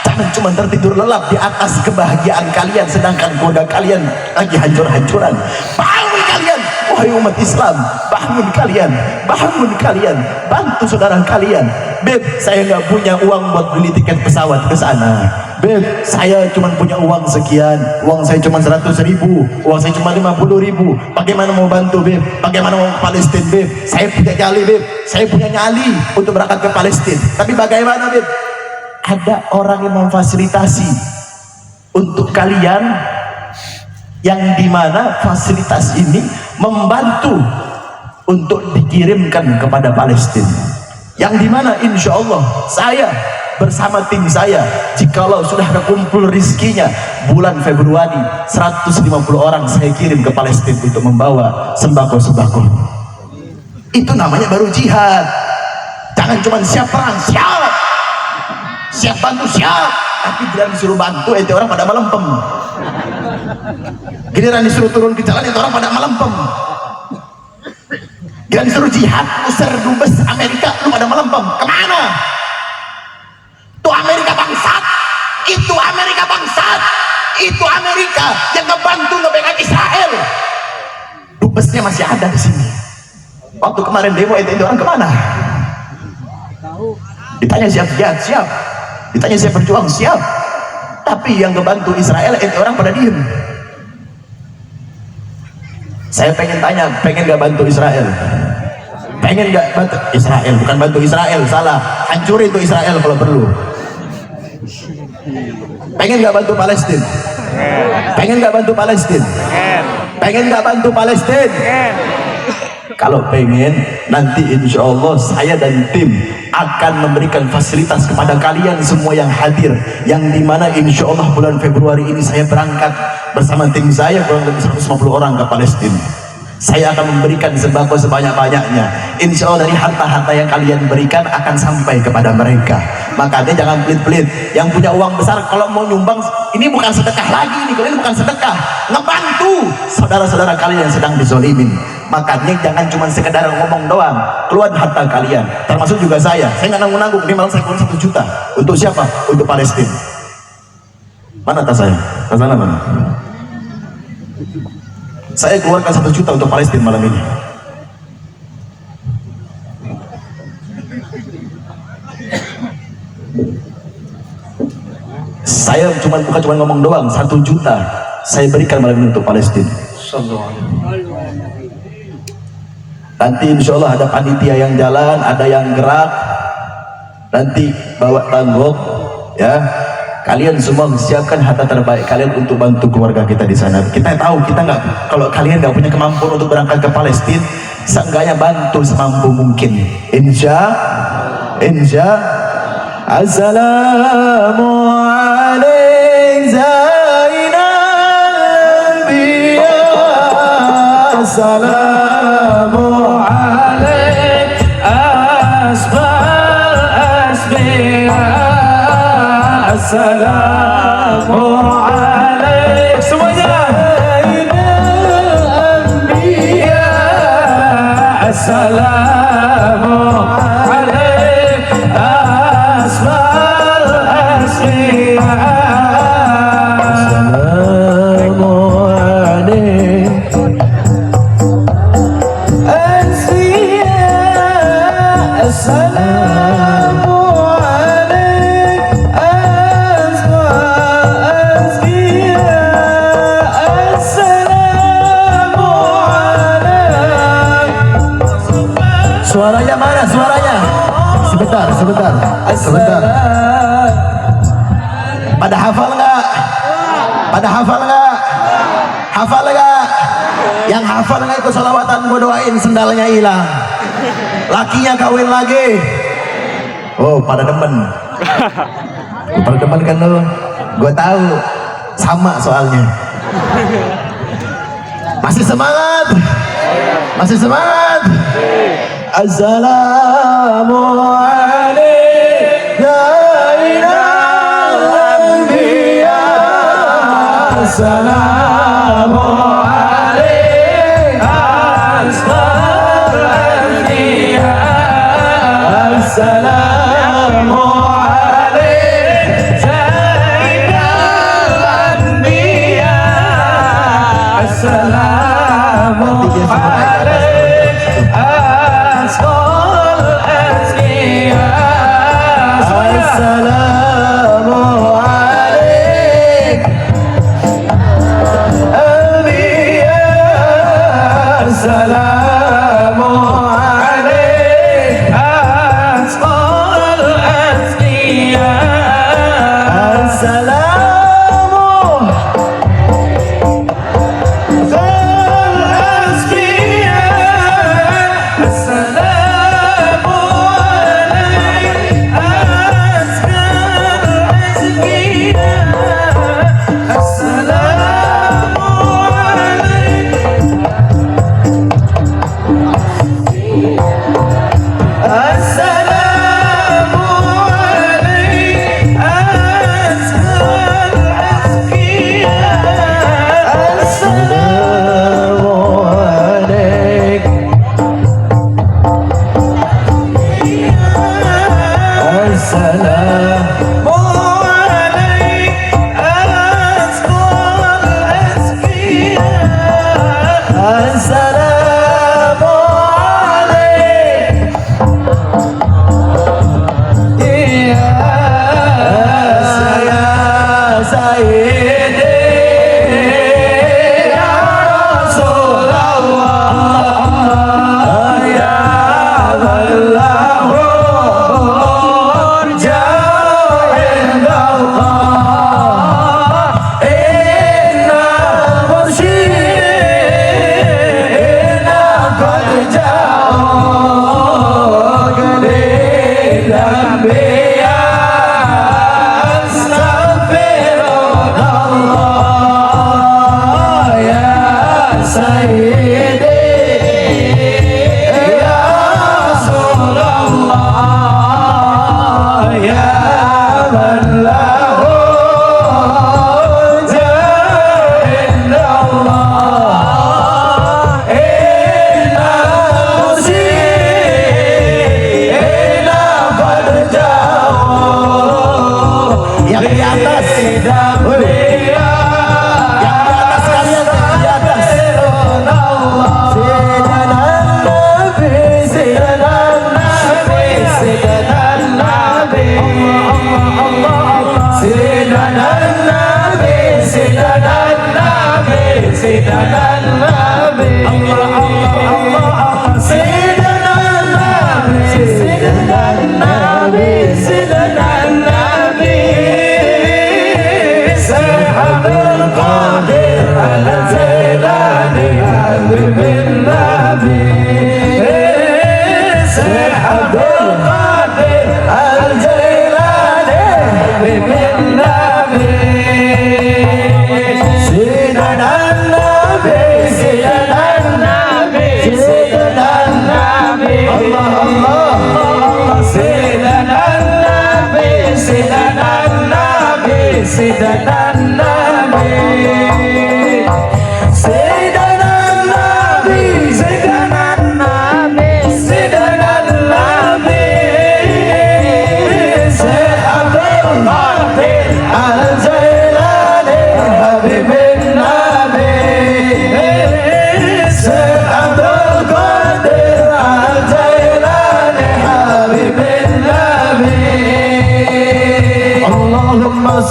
jangan cuma tertidur lelap di atas kebahagiaan kalian sedangkan keluarga kalian lagi hancur-hancuran. Bangun kalian wahai umat Islam, bangun kalian, bangun kalian, bantu saudara kalian. Beb, saya nggak punya uang buat beli tiket pesawat ke sana. Beb, saya cuma punya uang sekian, uang saya cuma 100.000, uang saya cuma 50.000. Bagaimana mau bantu, Beb? Bagaimana mau ke Palestina, Beb? Saya punya nyali, Beb, saya punya nyali untuk berangkat ke Palestina. Tapi bagaimana, Beb? Ada orang yang memfasilitasi untuk kalian, yang dimana fasilitas ini membantu untuk dikirimkan kepada Palestina, yang dimana insya Allah saya bersama tim saya, jikalau sudah kekumpul rizkinya bulan Februari, 150 orang saya kirim ke Palestina untuk membawa sembako-sembako. Itu namanya baru jihad. Jangan cuma siap perang, siap bantu, siap, tapi giliran disuruh bantu itu orang pada melempem. Giliran disuruh turun ke jalan itu orang pada melempem. Giliran disuruh jihad, usir dubes Amerika, lu pada melempem. Kemana? Itu Amerika bangsat, itu Amerika bangsat, itu Amerika yang ngebantu ngebela Israel. Dubesnya masih ada di sini. Waktu kemarin demo itu orang kemana? Ditanya siap jihad, siap. Ditanya siap berjuang, siap. Tapi yang ngebantu Israel itu orang pada diem. Saya pengen tanya, pengen gak bantu Israel? Pengen gak bantu Israel? Bukan bantu Israel, salah. Hancurin tuh Israel kalau perlu. Pengen gak bantu Palestina? Pengen gak bantu Palestina? Pengen gak bantu Palestina? Kalau pengen, nanti insya Allah saya dan tim akan memberikan fasilitas kepada kalian semua yang hadir, yang dimana insya Allah bulan Februari ini saya berangkat bersama tim saya kurang lebih 150 orang ke Palestina. Saya akan memberikan sembako sebanyak-banyaknya. Insya Allah dari harta-harta yang kalian berikan akan sampai kepada mereka. Makanya jangan pelit-pelit. Yang punya uang besar kalau mau nyumbang, ini bukan sedekah lagi, ini bukan sedekah, ngebantu saudara-saudara kalian yang sedang dizolimin. Makanya jangan cuma sekedar ngomong doang, keluar harta kalian, termasuk juga saya nggak nanggung-nanggung. Ini malah saya keluar 1 juta. Untuk siapa? Untuk Palestina. Mana tas saya? Tas sana mana? Saya keluarkan 1 juta untuk Palestina malam ini. Saya bukan cuma ngomong doang, 1 juta saya berikan malam ini untuk Palestina. Nanti insya Allah ada panitia yang jalan, ada yang gerak, nanti bawa tanggok, ya. Kalian semua siapkan harta terbaik kalian untuk bantu keluarga kita di sana. Kita tahu kita nggak, kalau kalian nggak punya kemampuan untuk berangkat ke Palestina, seenggaknya bantu semampu mungkin. Assalamualaikum Zainal Anbiya. Assalamualaikum Asbal Asbiya. Assalamualaikum semuanya. Anbiya. Assalamualaikum asmal asfiya. Assalamualaikum asfiya. Assalamualaikum suaranya mana? Suaranya sebentar. Pada hafal nggak? Hafal nggak? Yang hafal nggak ikut salawatan, gue doain sendalnya hilang, lakinya kawin lagi. Oh, pada demen kan lo? Gue tahu, sama soalnya. Masih semangat? السلام عليك يا إله الأنبياء السلام عليك أسقى الأنبياء السلام عليك سيد الأنبياء السلام عليك أسقى الأنبياء السلام عليك أنبياء السلام عليك أسقى الأنبياء السلام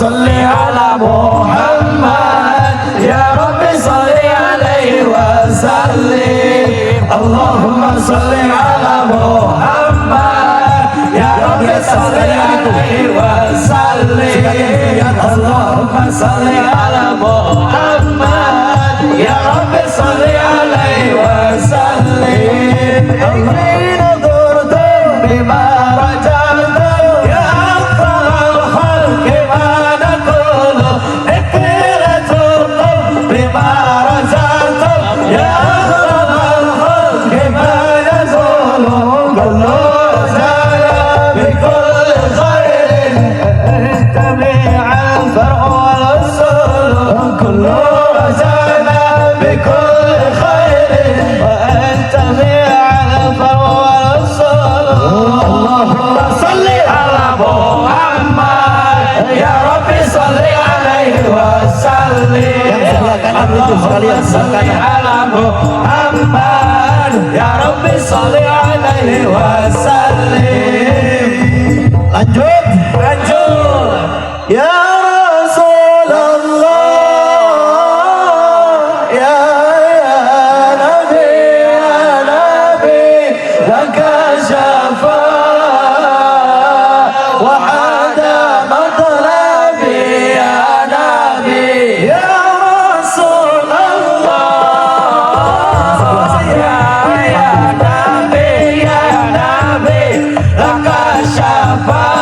صل على محمد يا رب صل عليه وسلم اللهم صل على محمد يا رب صل عليه وسلم اللهم صل على محمد يا رب صل عليه وسلم حين ضرت بما رجعت يا أفضل الخلق ما نقول اكفرة بما رجعت يا أفضل الخلق ما نزول Ya Rabbi salli alaihi wasallim. Yang sebelah kanan itu sekalian sebelah ala Muhammad. Ya Rabbi salli alaihi wasallim. Lanjut. Ya Rasulullah, ya Nabi, laka syafa' wa hada matlabi ya Nabi, ya Rasulullah, ya Nabi, laka syafa'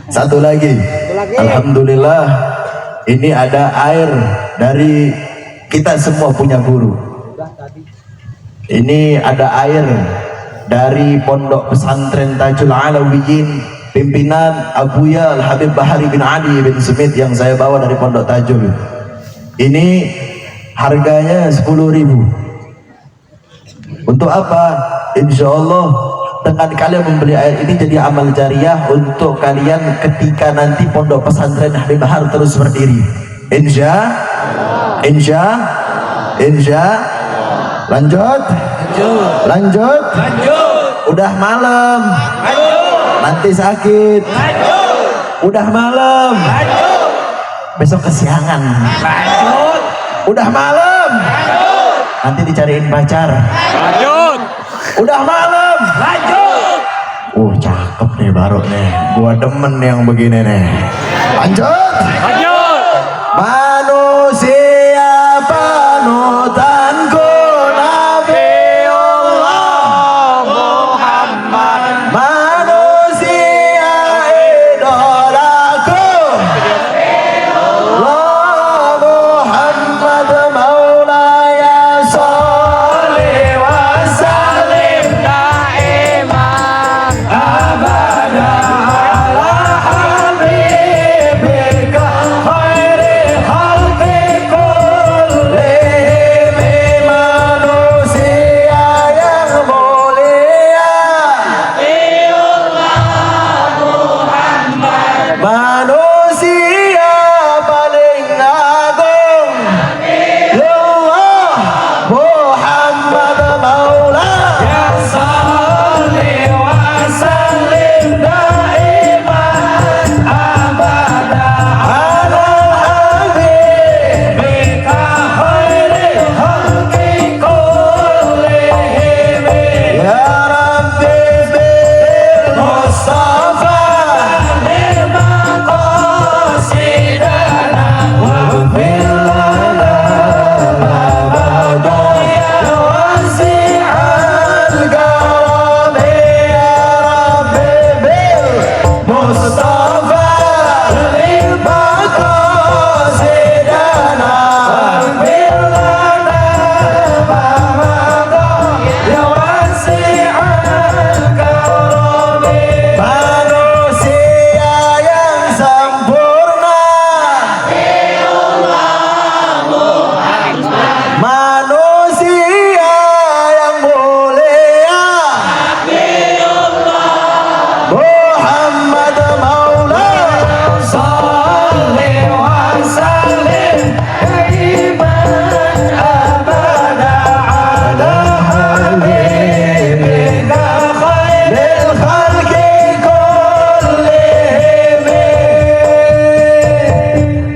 Satu lagi. Alhamdulillah ini ada air dari kita semua punya guru. Ini ada air dari Pondok Pesantren Tajul Alawiyin, pimpinan Abuya Al-Habib Bahari bin Ali bin Smith yang saya bawa dari Pondok Tajul. Ini harganya 10.000. Untuk apa? Insya Allah dengan kalian membeli air ini jadi amal jariah untuk kalian ketika nanti Pondok Pesantren Habib Bahar terus berdiri. Insya. Lanjut. Udah malam. Nanti sakit. Udah malam. Besok kesiangan. Udah malam. Nanti dicariin pacar. Udah malam. Cakep nih baru nih. Gua demen yang begini nih. Lanjut. Manusia panutanku Nabiullah Muhammad. Manusia idolaku Allah Muhammad Maulaya sholli wa sallim daiman abada ala habibika khairi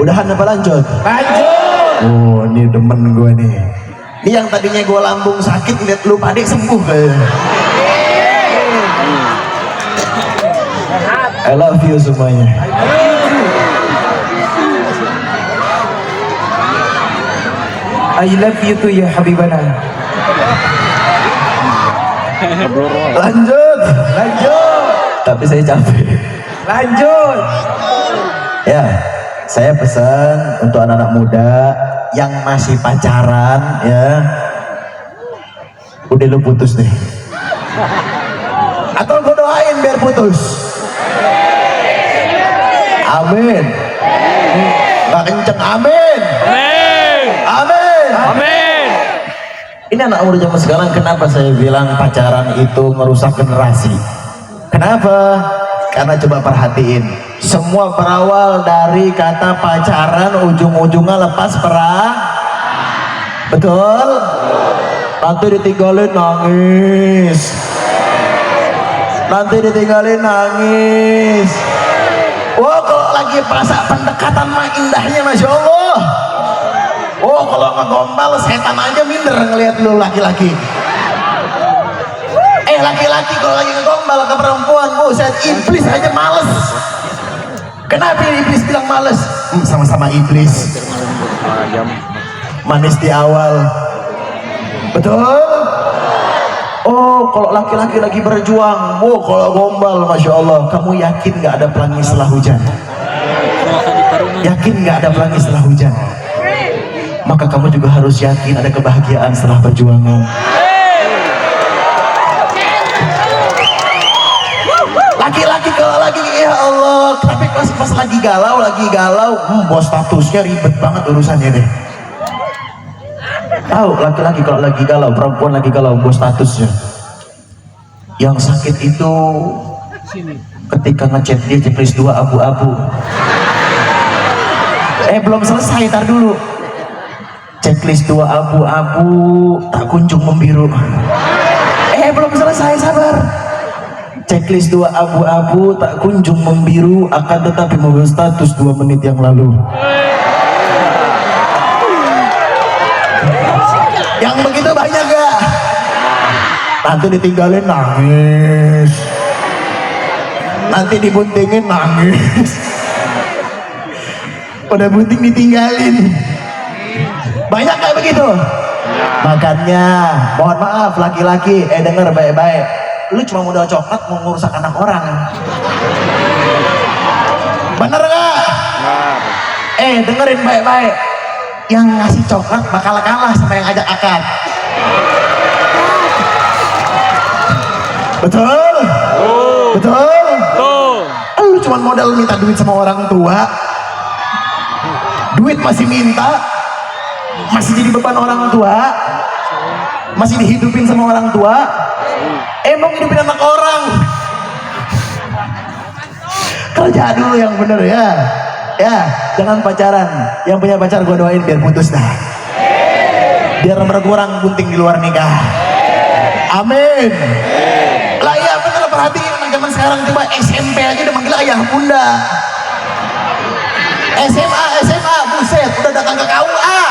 Udahan apa lanjut? Lanjut. Oh, ini demen gue nih. Ini yang tadinya gue lambung sakit, lihat lu pade sembuh kayaknya. I love you semuanya. I love you too ya Habibana. Lanjut. Lanjut. Tapi saya capek. Lanjut. Ya, saya pesan untuk anak-anak muda yang masih pacaran ya, udah lu putus deh. Atau gue doain biar putus. Amin. Gak kenceng, amin. Amin. Amin. Amin. Ini anak muda zaman sekarang, kenapa saya bilang pacaran itu merusak generasi? Kenapa? Karena coba perhatiin, semua berawal dari kata pacaran, ujung-ujungnya lepas perang. Betul? Nanti ditinggalin nangis. Nanti ditinggalin nangis. Wah, kalau lagi pas pendekatan mah indahnya Masya Allah. Oh, kalau ngegombal setan aja minder ngelihat lu laki-laki. Laki-laki kalau lagi ngegombal ke perempuan, buset, iblis aja males. Kenapa iblis bilang males? Sama-sama iblis. Manis di awal. Betul? Oh, kalau laki-laki lagi berjuang, kalau gombal, Masya Allah, kamu yakin gak ada pelangi setelah hujan? Yakin gak ada pelangi setelah hujan? Maka kamu juga harus yakin ada kebahagiaan setelah perjuangan. Laki-laki kalau lagi, ya Allah, tapi pas lagi galau, bos statusnya ribet banget urusannya deh. Tahu laki-laki kalau lagi galau, perempuan lagi galau, bos statusnya. Yang sakit itu ketika ngechat dia checklist 2 abu-abu. Belum selesai, tar dulu. Checklist 2 abu-abu tak kunjung membiru. Belum selesai, sabar. Checklist 2 abu-abu tak kunjung membiru, akan tetapi mobil status 2 menit yang lalu. Yang begitu banyak gak? Nanti ditinggalin nangis, nanti dibuntingin nangis, udah bunting ditinggalin. Banyak kayak begitu. Makanya mohon maaf laki-laki, denger baik-baik, lu cuma modal coklat mau ngurusak anak orang. Bener gak? Dengerin baik-baik, yang ngasih coklat bakal kalah sama yang ajak akad. Betul? Betul? Lu cuma modal minta duit sama orang tua, duit masih minta, masih jadi beban orang tua, masih dihidupin sama orang tua. Emang hidupin anak orang. Kerja dulu yang bener ya. Ya, jangan pacaran. Yang punya pacar gue doain biar putus dah. Biar berkurang gunting di luar nikah. Amin. Lah iya bener, perhatiin anak zaman sekarang, coba SMP aja udah manggil ayah bunda. SMA, buset, udah datang ke KUA.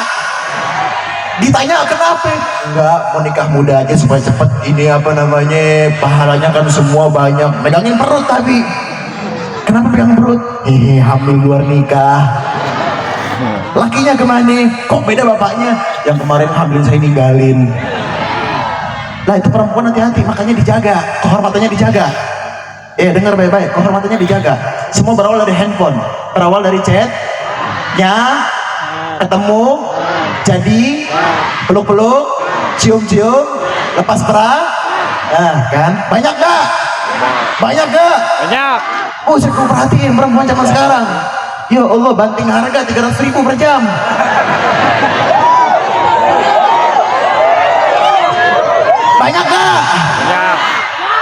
Ditanya kenapa? Enggak, mau nikah muda aja supaya cepet ini apa namanya, pahalanya kan semua banyak. Megangin perut tapi. Kenapa pegang perut? Hamil luar nikah. Lakinya kemana? Kok beda bapaknya? Yang kemarin hamil saya ninggalin. Lah itu perempuan, hati-hati, makanya dijaga, kehormatannya dijaga. Dengar baik-baik, kehormatannya dijaga. Semua berawal dari handphone, berawal dari chatnya, ketemu, jadi peluk-peluk, cium-cium, lepas perang. Nah kan, banyak gak? Banyak gak? Banyak. Saya perhatiin perempuan zaman sekarang. Ya Allah, banting harga 300.000 per jam. Banyak gak? Banyak.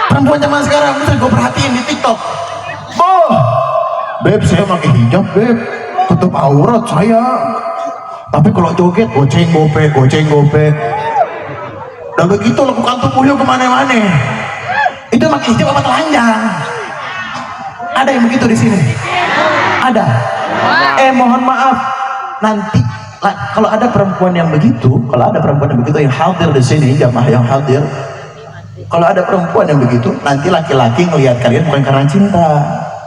Perempuan zaman sekarang, gue perhatiin di TikTok. Beb, saya pakai hijab, beb, tutup aurat saya. Tapi kalau joget, goceng gope. Dan begitu lakukan tubuhnya kemana-mana. Itu pakai hijab apa telanjang? Ada yang begitu di sini? Ada. Mohon maaf, nanti kalau ada perempuan yang begitu, yang hadir di sini, jamaah yang hadir, kalau ada perempuan yang begitu, nanti laki-laki ngelihat kalian bukan karena cinta,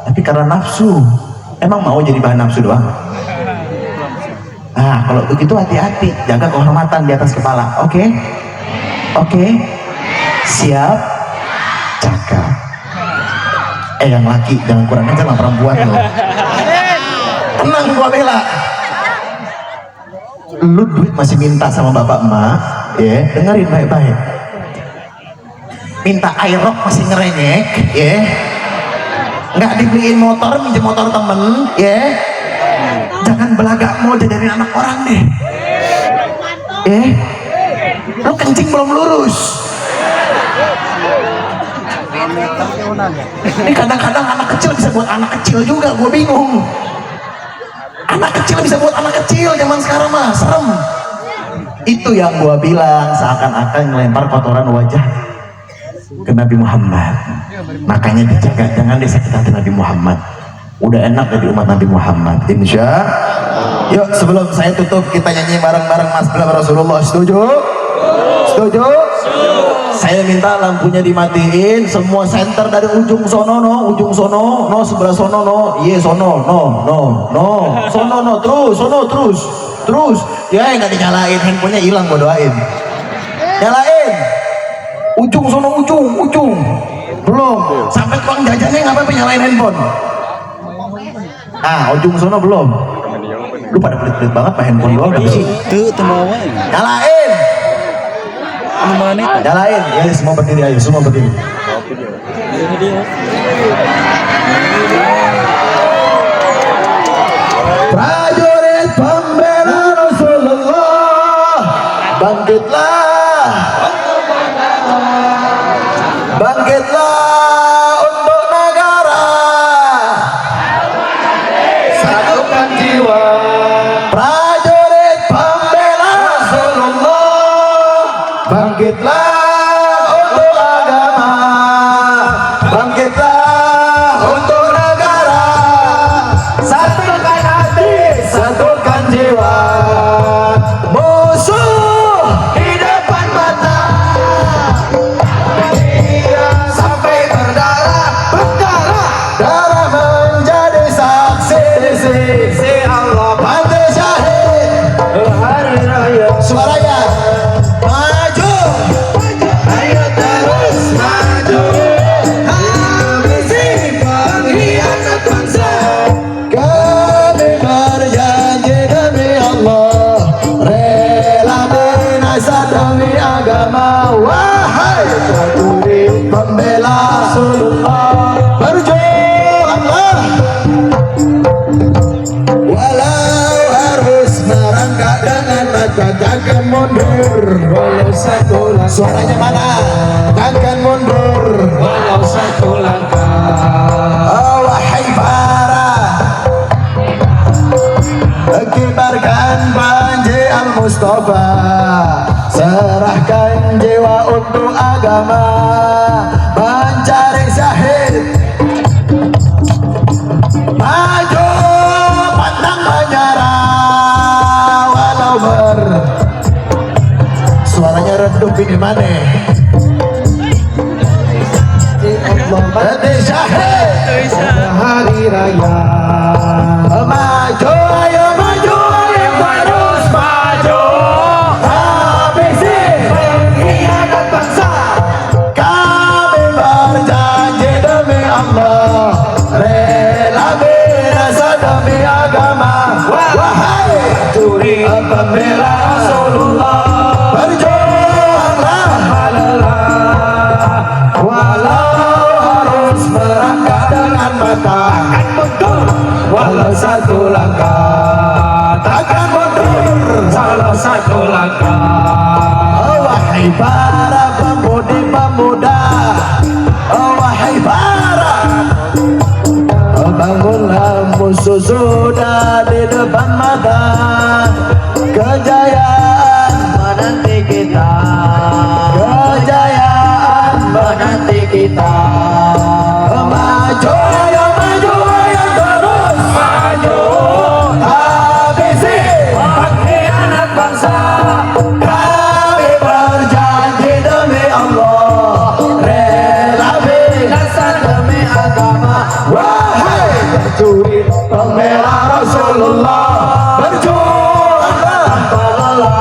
tapi karena nafsu. Emang mau jadi bahan nafsu doang? Nah, kalau begitu hati-hati, jaga kehormatan di atas kepala. Oke? Siap, cakap. Yang laki jangan kurang ajar lah perempuan loh. Tenang gua bela. Lu duit masih minta sama bapak emak, ya dengerin baik-baik. Minta aerok masih ngerengek, ya. Nggak dibeliin motor, minjem motor temen, ya. Jangan belagak mau jadiin anak orang deh. Lu kencing belum lurus. Ini kadang-kadang anak kecil bisa buat anak kecil juga, gue bingung. Anak kecil bisa buat anak kecil zaman sekarang mah serem. Itu yang gue bilang, seakan-akan ngelempar kotoran wajah ke Nabi Muhammad. Makanya dijaga, jangan disakiti hati Nabi Muhammad. Udah enak jadi umat Nabi Muhammad, insya. Yuk sebelum saya tutup, kita nyanyi bareng-bareng Mas Bilal Rasulullah. Setuju? Setuju? Saya minta lampunya dimatiin, semua senter dari ujung sono no, sebelah sono no, sono no, terus, ya nggak dinyalain, handphonenya hilang, gua doain. Nyalain, ujung sono, ujung, belum, sampai tukang jajannya nggak apa-apa nyalain handphone. Ujung sono belum. Lu pada pelit-pelit banget, pak handphone doang udah sih. Nyalain. Nyalain, ya semua berdiri ayo, semua berdiri. Prajurit pembela Rasulullah, bangkitlah, untuk negara, satukan jiwa. Prajurit pembela Rasulullah, bangkitlah untuk agama, bangkitlah untuk negara, satukan hati, satukan jiwa. Musuh di depan mata, sampai berdarah, darah menjadi saksi di sisi Allah. Mati syahid hari raya, suaranya maju, ayo terus maju, habisi pengkhianat bangsa. Kami berjanji demi Allah, rela binasa demi agama. Wahai prajurit pembela Rasulullah, berjuanglah walau harus merangkak dengan mata, takkan mundur walau satu langkah. Suaranya mana? Takkan mundur walau satu langkah. Wahai para, kibarkan panji Al-Mustafa, serahkan jiwa untuk agama, mencari syahid. Maju pantang menyerah walau suaranya redup ini mana? Mati syahid hari raya. Maju ayo maju, terus maju, habisi pengkhianat bangsa. Kami berjanji demi Allah, rela binasa demi agama. Wahai prajurit pembela Rasulullah, berjuanglah walau harus merangkak dengan mata, takkan mundur walau satu langkah, takkan mundur walau satu langkah. Wahai para pemudi-pemuda, wahai para, bangunlah, musuh sudah di depan mata, kejayaan menanti kita, kejayaan menanti kita. Maju ayo terus maju. Allah, berjuanglah tanpa lelah.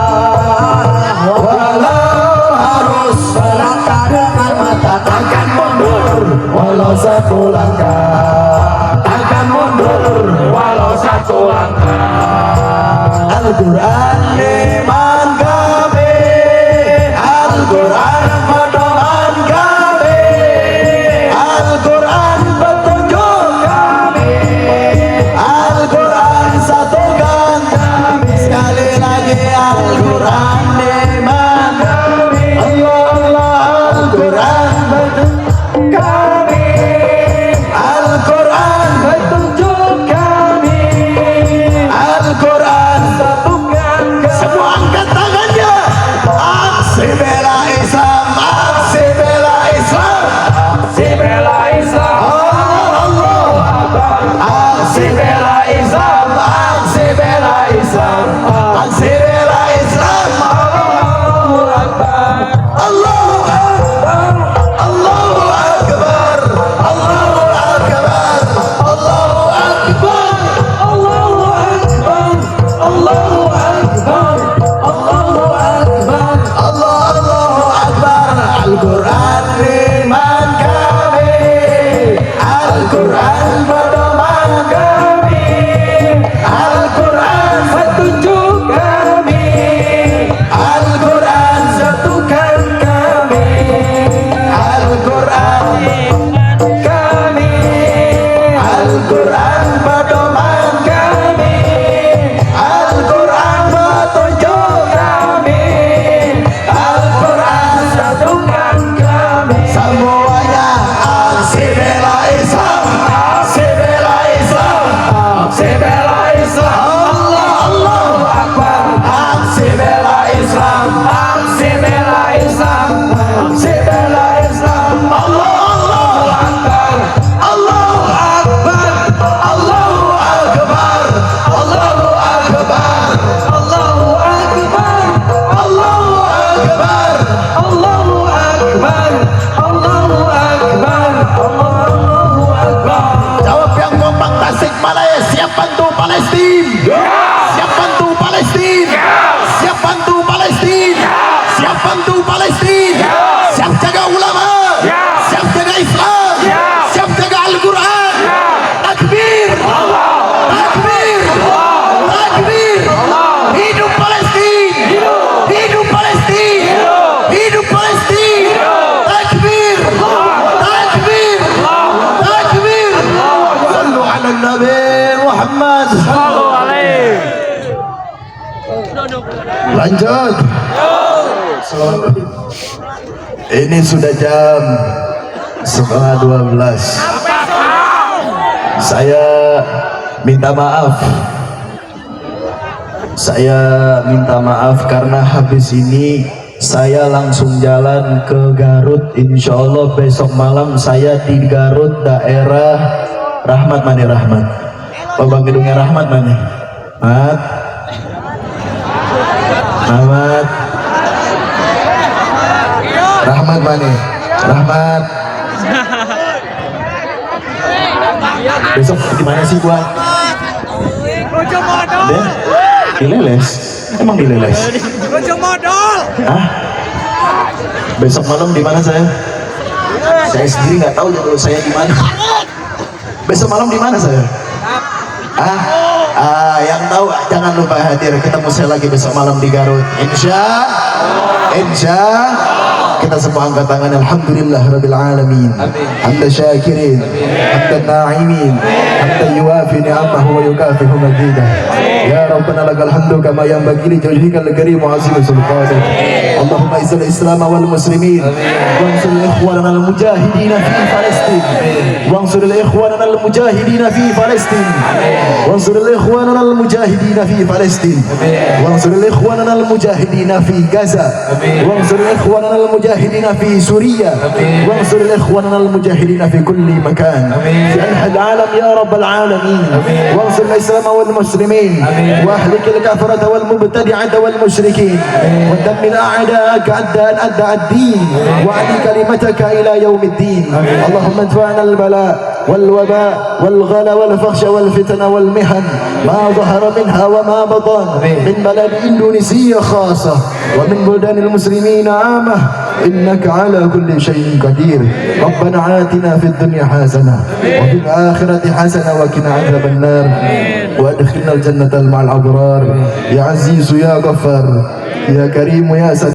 Walau harus melangkah dengan mata, takkan mundur walau satu langkah, takkan mundur walau satu langkah. Al-Quran iman kami, Al-Quran pedoman kami, Al-Quran petunjuk kami, Al-Quran satukan kami. Sekali lagi Al-Quran iman kami, Allah Allah, Al-Quran petunjuk kami, Al-Quran petunjuk kami, Al-Quran satukan kami. Semua angkat tangannya. Aksi bela Islam, aksi bela Islam, aksi bela Islam, Allah Akbar. Aksi bela Islam, aksi bela Islam, aksi bela Islam, Allahu Akbar, Allahu Akbar, Allahu Akbar, Allahu Akbar, Allahu Akbar, Allahu Akbar, Allahu Akbar, Allahu Akbar, Allahu Akbar. Al-Quran iman kami, Al-Quran pedoman kami, Al-Quran petunjuk kami, Al-Quran satukan kami, Al-Quran kami, Al-Quran pedoman kami, Al-Quran petunjuk kami, Al-Quran satukan kami. Semuanya aksi bela Islam, aksi bela Islam, aksi bela Islam, Allah Allahu Akbar. Aksi bela Islam, aksi bela Islam, aksi bela Islam, Allah Allahu Akbar, Allahu Akbar, Allahu Akbar, Allahu Akbar, Allahu Akbar, Allahu Akbar, Allahu Akbar, Allahu Akbar, Allahu Akbar. Jawab yang kompak Tasik Malaya, siap bantu Palestina. Siap bantu Palestina. Siap bantu Palestina. Siap bantu Palestina. Siap jaga ulama. Siap jaga Islam. Siap jaga Al-Quran. Takbir. Takbir. Takbir. Hidup Palestina. Hidup Palestina. Hidup Palestina. Takbir. Takbir. Takbir. Sallu ala Nabi Muhammad. Lanjut. Ini sudah jam 11:30. Saya minta maaf. Saya minta maaf karena habis ini saya langsung jalan ke Garut. Insya Allah besok malam saya di Garut, daerah Rahmat. Mana Rahmat? Babang gedungnya Rahmat mana? Rahmat. Rahmat mana? Rahmat. Besok di mana sih gua? Deh, di Leles. Emang di Leles? Hah? Besok malam di mana saya? Saya sendiri nggak tahu jadwal saya di mana. Besok malam di mana saya? Yang tahu jangan lupa hadir. Ketemu saya lagi besok malam di Garut. Insya kita semua angkat tangan. Alhamdulillah Rabbil Alamin. Hamda syakirin, hamda na'imin, hamda yuafi ni'amahu wa yukafihu mazidah. Ya Rabbana lakal hamdu kama yanbaghi li wajhikal karim wa 'azimi sultanik. Allahumma izzil Islam wal muslimin wansur ikhwanana al mujahidin fi Palestin. Wansur ikhwanana al mujahidin fi Palestin. Wansur ikhwanana al mujahidin fi Palestin. Wansur ikhwanana al mujahidin fi Gaza. Wansur ikhwanana al mujahidin fi Suriah. Wansur ikhwanana al mujahidin fi kulli makan. Fi anhal alam ya rabbal alamin. Wansur al Islam wal muslimin. واهلك الكفرة والمبتدعة والمشركين ودمر أعداءك أعداء الدين وأعلي كلمتك إلى يوم الدين. اللهم ادفعنا البلاء والوباء والغلا والفحش والفتن والمحن ما ظهر منها وما بطن من بلد إندونيسيا خاصة ومن بلدان المسلمين عامة إنك على كل شيء قدير. ربنا آتنا في الدنيا حسنة وفي الآخرة حسنة وقنا عذاب النار وادخلنا الجنة مع الأبرار يا عزيز يا غفار يا كريم يا ستار.